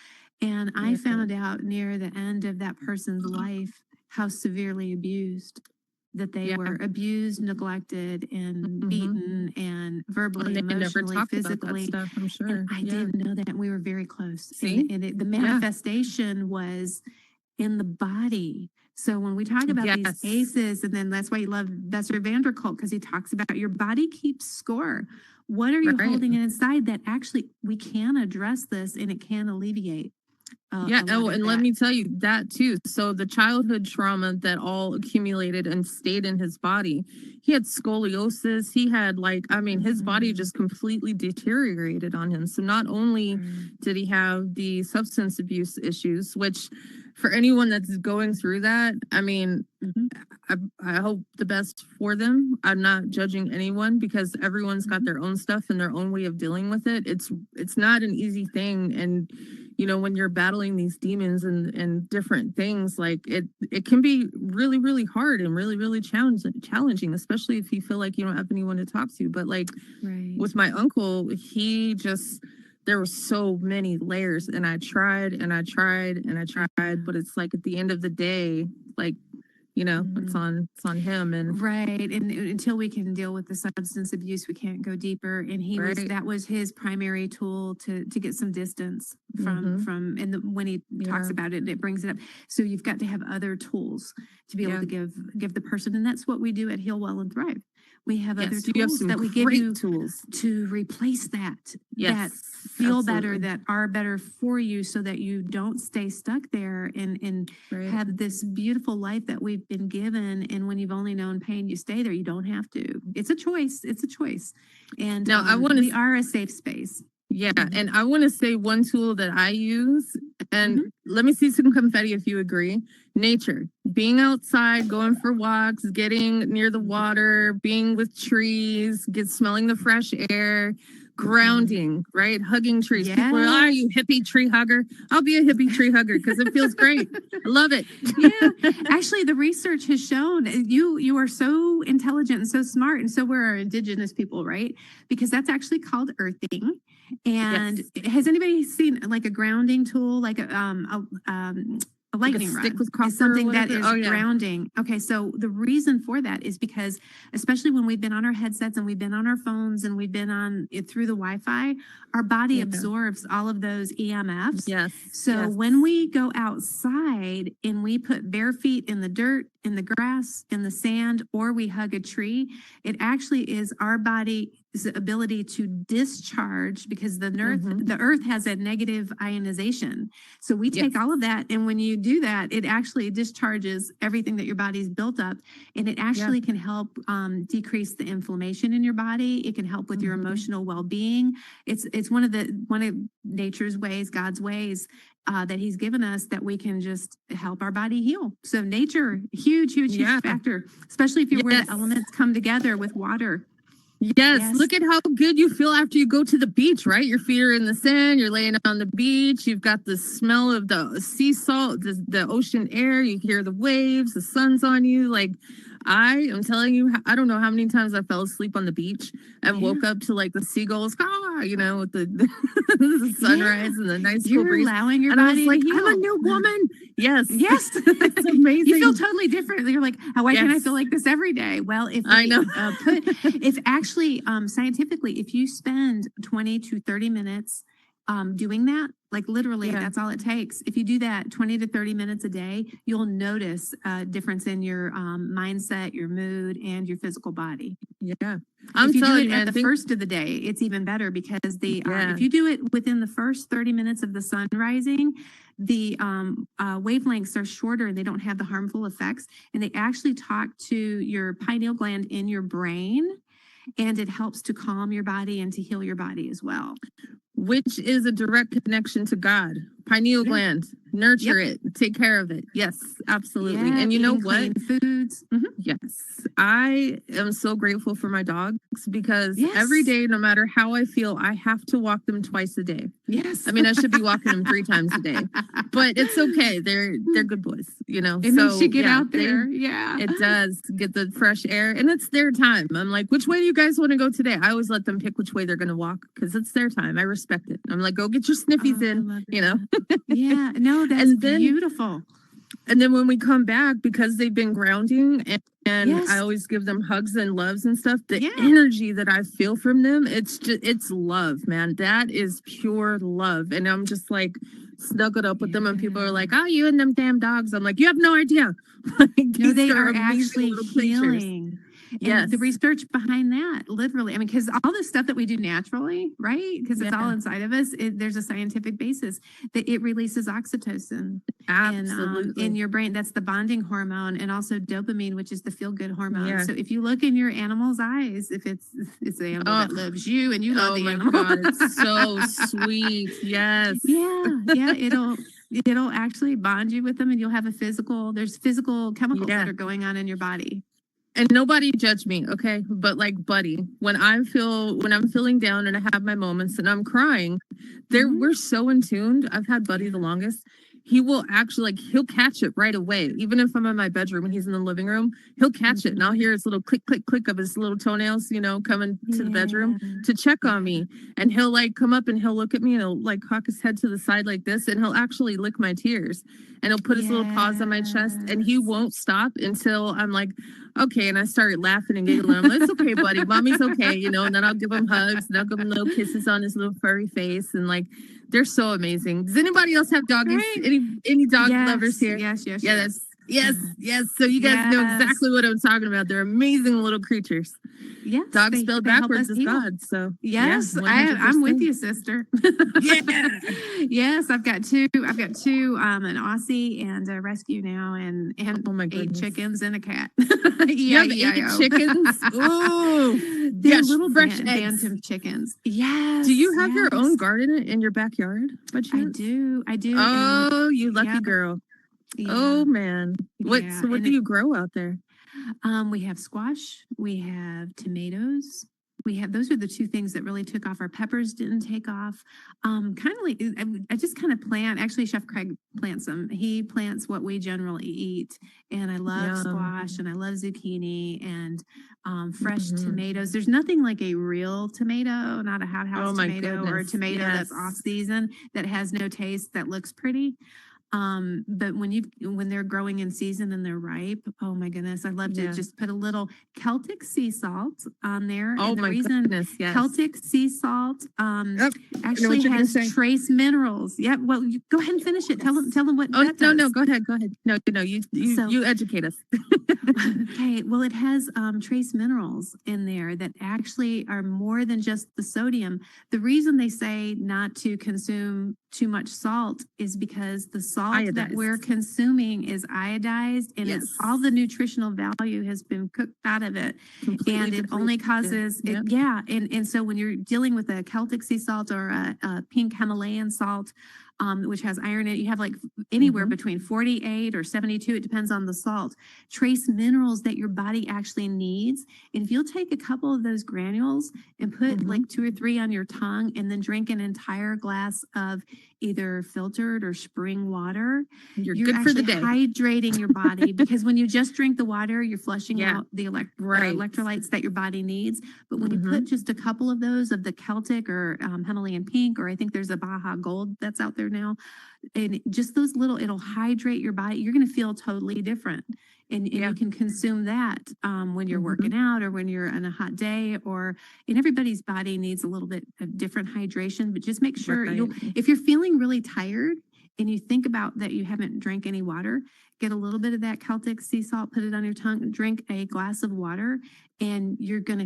And I Yeah. found out near the end of that person's life how severely abused, that they Yeah. were abused, neglected, and Mhm. beaten, and verbally, And they never emotionally, talked about that physically. stuff, I'm And sure. I Yeah. didn't know that. And we were very close. See? And the Yeah. manifestation was in the body. So when we talk about these Yes. ACEs, and then that's why you love Besser Vanderkolk, because he talks about your body keeps score. What are you Right. holding inside that actually we can address this, and it can alleviate? Yeah. A lot Oh, of and let that. me tell you that too. So the childhood trauma that all accumulated and stayed in his body, he had scoliosis. He had his body just completely deteriorated on him. So not only did he have the substance abuse issues, which for anyone that's going through that, I mean, Mhm. I hope the best for them. I'm not judging anyone, because everyone's got Mhm. their own stuff and their own way of dealing with it. It's not an easy thing. And you know, when you're battling these demons and different things, like it can be really, really hard and really, really challenging, especially if you feel like you don't have anyone to talk to. But like Right. with my uncle, there were so many layers, and I tried and I tried and I tried, but it's like at the end of the day, like, you know, it's on him. And Right. And until we can deal with the substance abuse, we can't go deeper. And Right. that was his primary tool to get some distance from, and when he talks Yeah. about it, it brings it up. So you've got to have other tools to be able Yeah. to give the person. And that's what we do at Heal Well and Thrive. We have other Yes, you have tools some that we give great you tools. to replace that Yes, feel better, absolutely. that are better for you, so that you don't stay stuck there and Right. have this beautiful life that we've been given. And when you've only known pain, you stay there. You don't have to. It's a choice. It's a choice. And Now, I wanna we s- are a safe space. Yeah, Mhm. and I want to say one tool that I use, and Mhm. let me see some confetti if you agree. Nature, being outside, going for walks, getting near the water, being with trees, smelling the fresh air, grounding, right? Hugging trees. People are, Yes. you hippie tree hugger? I'll be a hippie tree hugger because it feels great. I love it. Yeah, actually, the research has shown you are so intelligent and so smart, and so we're our indigenous people, right? Because that's actually called earthing. And Yes. has anybody seen like a grounding tool, like a Like a lightning stick rod with copper is something or that whatever? is Oh, yeah. grounding. Okay, so the reason for that is because, especially when we've been on our headsets and we've been on our phones and we've been on it through the Wi-Fi, our body Yeah. absorbs all of those EMFs. Yes. So yes. when we go outside and we put bare feet in the dirt in the grass, in the sand, or we hug a tree, it actually is our body's ability to discharge, because the earth has a negative ionization. So we take all of that, and when you do that, it actually discharges everything that your body's built up, and it actually can help decrease the inflammation in your body. It can help with your emotional well-being. It's one of nature's ways, God's ways, that he's given us, that we can just help our body heal. So nature, huge factor, especially if you're where the elements come together with water. Yes. Look at how good you feel after you go to the beach, right? Your feet are in the sand, you're laying on the beach, you've got the smell of the sea salt, the ocean air, you hear the waves, the sun's on you. Like, I am telling you, I don't know how many times I fell asleep on the beach and woke up to like the seagulls, with the sunrise and the nice cool breeze. You're allowing your and I body was like, to heal. I'm a new woman. Yes. It's amazing. You feel totally different. You're like, why can't I feel like this every day? Well, if I know. if actually scientifically, if you spend 20 to 30 minutes doing that, like literally, that's all it takes. If you do that 20 to 30 minutes a day, you'll notice a difference in your mindset, your mood, and your physical body. Yeah. If you do it at the first of the day, it's even better, because if you do it within the first 30 minutes of the sun rising, the wavelengths are shorter and they don't have the harmful effects. And they actually talk to your pineal gland in your brain, and it helps to calm your body and to heal your body as well. Which is a direct connection to God. Pineal gland, nurture it, take care of it. Yes, absolutely. And you know what? Foods. Yes, I am so grateful for my dogs, because every day, no matter how I feel, I have to walk them twice a day. Yes. I mean, I should be walking them 3 times a day, but it's okay. They're good boys, It makes you get out there. It does get the fresh air, and it's their time. I'm like, which way do you guys want to go today? I always let them pick which way they're going to walk, because it's their time. I respect it. I'm like, go get your sniffies in, Yeah, no, that's beautiful. And then when we come back, because they've been grounding, and I always give them hugs and loves and stuff, the energy that I feel from them, it's love, man. That is pure love. And I'm just like snuggled up with them, and people are like, oh, you and them damn dogs. I'm like, you have no idea. No, they are actually healing. Yes. And the research behind that, literally, I mean, because all the stuff that we do naturally, right? Because it's all inside of us. There's a scientific basis that it releases oxytocin. Absolutely. In your brain. That's the bonding hormone, and also dopamine, which is the feel-good hormone. Yeah. So if you look in your animal's eyes, if it's the animal that loves you and you love the animal. Oh my God, it's so sweet. Yes. Yeah. It'll actually bond you with them, and you'll have there's physical chemicals that are going on in your body. And nobody judge me, okay? But like Buddy, when I'm feeling down and I have my moments and I'm crying, we're so in tuned. I've had Buddy the longest. He will actually he'll catch it right away. Even if I'm in my bedroom and he's in the living room, he'll catch it. And I'll hear his little click, click, click of his little toenails, coming to the bedroom to check on me. And he'll come up and he'll look at me and he'll cock his head to the side like this, and he'll actually lick my tears. And he'll put his little paws on my chest, and he won't stop until I'm like, okay. And I started laughing and giggling. I'm like, it's okay, buddy. Mommy's okay, and then I'll give him hugs, and I'll give him little kisses on his little furry face. And they're so amazing. Does anybody else have doggies? Any dog lovers here? Yes. So you guys know exactly what I'm talking about. They're amazing little creatures. Yes, dogs spelled backwards is God. So yes, I'm with you, sister. Yes, I've got two. An Aussie and a rescue now, and oh my 8 chickens and a cat. You have 8 chickens. Ooh, they're little fresh bantam chickens. Yes. Do you have your own garden in your backyard? By chance? I do. Oh, you lucky girl. Yeah. Oh man. What do you grow out there? We have squash, we have tomatoes. Those are the 2 things that really took off. Our peppers didn't take off. I just kind of plant. Actually, Chef Craig plants them. He plants what we generally eat. And I love squash, and I love zucchini, and fresh tomatoes. There's nothing like a real tomato, not a hothouse tomato or a tomato that's off season, that has no taste, that looks pretty. But when they're growing in season and they're ripe, oh my goodness, I love to Yeah. just put a little Celtic sea salt on there. Oh And the my reason goodness, yes. Celtic sea salt Yep, I know what actually you're gonna has say. trace minerals. Yep. Well, go ahead and finish it. Tell them what Oh, that no, does. go ahead. No, So- you educate us. Okay, well, it has trace minerals in there that actually are more than just the sodium. The reason they say not to consume too much salt is because the salt that we're Iodized. consuming is iodized, and it's Yes. all the nutritional value has been cooked out of it. Completely And it only depleted. causes Yep. it, yeah. And so when you're dealing with a Celtic sea salt or a pink Himalayan salt, which has iron in it, you have like anywhere Mhm. between 48 or 72. It depends on the salt. Trace minerals that your body actually needs. And if you'll take a couple of those granules and put Mhm. like 2 or 3 on your tongue, and then drink an entire glass of either filtered or spring water, You're you're good for the actually day. hydrating your body, because when you just drink the water, you're flushing Yeah. out the Right. electrolytes that your body needs. But when you Mhm. put just a couple of those of the Celtic or Himalayan pink, or I think there's a Baja Gold that's out there now, and just those little, it'll hydrate your body. You're going to feel totally different. And Yeah. you can consume that when you're Mhm. working out, or when you're on a hot day, and everybody's body needs a little bit of different hydration, but just make sure Right. if you're feeling really tired and you think about that you haven't drank any water, get a little bit of that Celtic sea salt, put it on your tongue, drink a glass of water, and you're going to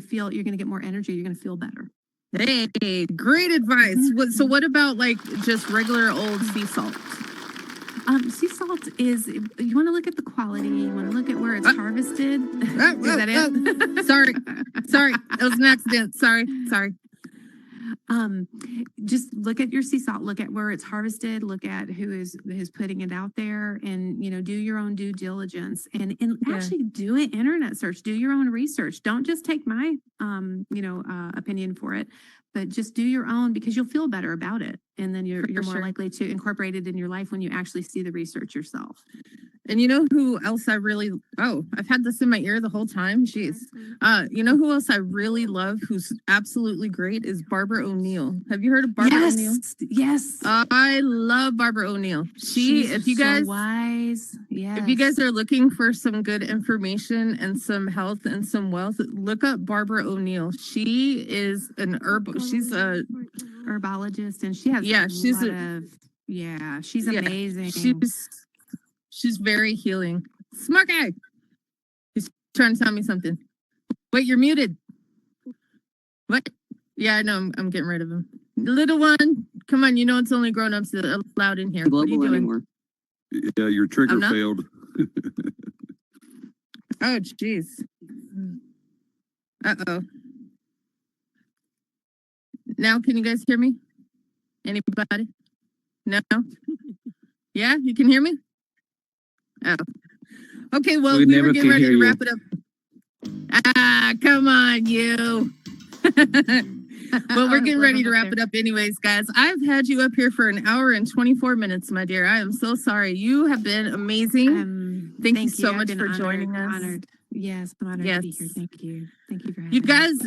get more energy. You're going to feel better. Hey, great advice. Mhm. So what about like just regular old sea salt? Sea salt is, you want to look at the quality, you want to look at where it's harvested. Is that it? Sorry, that was an accident. Sorry. Just look at your sea salt, look at where it's harvested, look at who's putting it out there, and do your own due diligence, and Yeah. actually do an internet search, do your own research. Don't just take my opinion for it, but just do your own, because you'll feel better about it, and then you're more sure. likely to incorporate it in your life when you actually see the research yourself. And you know who else I've had this in my ear the whole time. Jeez. You know who else I really love, who's absolutely great, is Barbara O'Neill. Have you heard of Barbara O'Neill? Yes. I love Barbara O'Neill. She's If you so guys wise. Yes. If you guys are looking for some good information and some health and some wealth, look up Barbara O'Neill. She is she's a herbologist, and she has she's amazing. She's very healing. Smarky! He's trying to tell me something. Wait, you're muted. What? Yeah, I know. I'm getting rid of him. Little one, come on. You know it's only grown-ups allowed in here. What are you doing? Anymore. Yeah, your trigger failed. Oh, jeez. Uh-oh. Now, can you guys hear me? Anybody? No? Yeah, you can hear me? Oh. Okay, well, we were getting ready to wrap it up. Ah, come on, you. Well, we're getting ready to wrap it up anyways, guys. I've had you up here for an hour and 24 minutes, my dear. I am so sorry. You have been amazing. Thank you so much for joining us. Honored. Yes, I'm honored to be here. Thank you. Thank you for having you guys.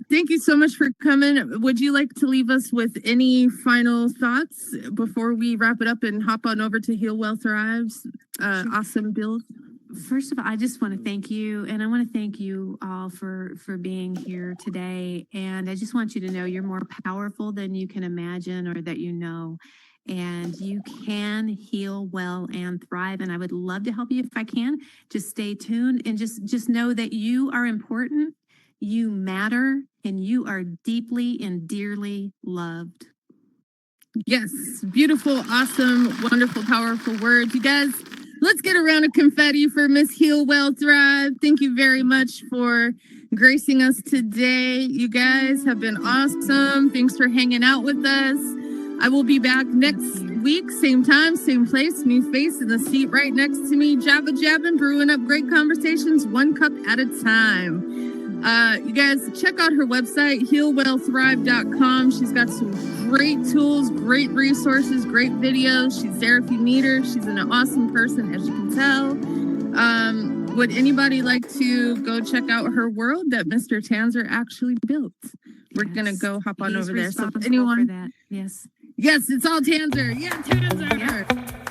Thank you so much for coming. Would you like to leave us with any final thoughts before we wrap it up and hop on over to Heal Well Thrive's awesome build? First of all, I just want to thank you, and I want to thank you all for being here today. And I just want you to know you're more powerful than you can imagine or that you know. And you can heal well and thrive. And I would love to help you if I can. Just stay tuned and just know that you are important, you matter, and you are deeply and dearly loved. Yes, beautiful, awesome, wonderful, powerful words. You guys, let's get a round of confetti for Miss Heal Well Thrive. Thank you very much for gracing us today. You guys have been awesome. Thanks for hanging out with us. I will be back next week, same time, same place, new face in the seat right next to me, JavaJabbin, brewing up great conversations, one cup at a time. You guys, check out her website, healwellthrive.com. She's got some great tools, great resources, great videos. She's there if you need her. She's an awesome person, as you can tell. Would anybody like to go check out her world that Mr. Tanzer actually built? We're going to go hop on over there. So anyone? For that. Yes. Yes, it's all Tanzer. Yeah, Tanzer. Yeah.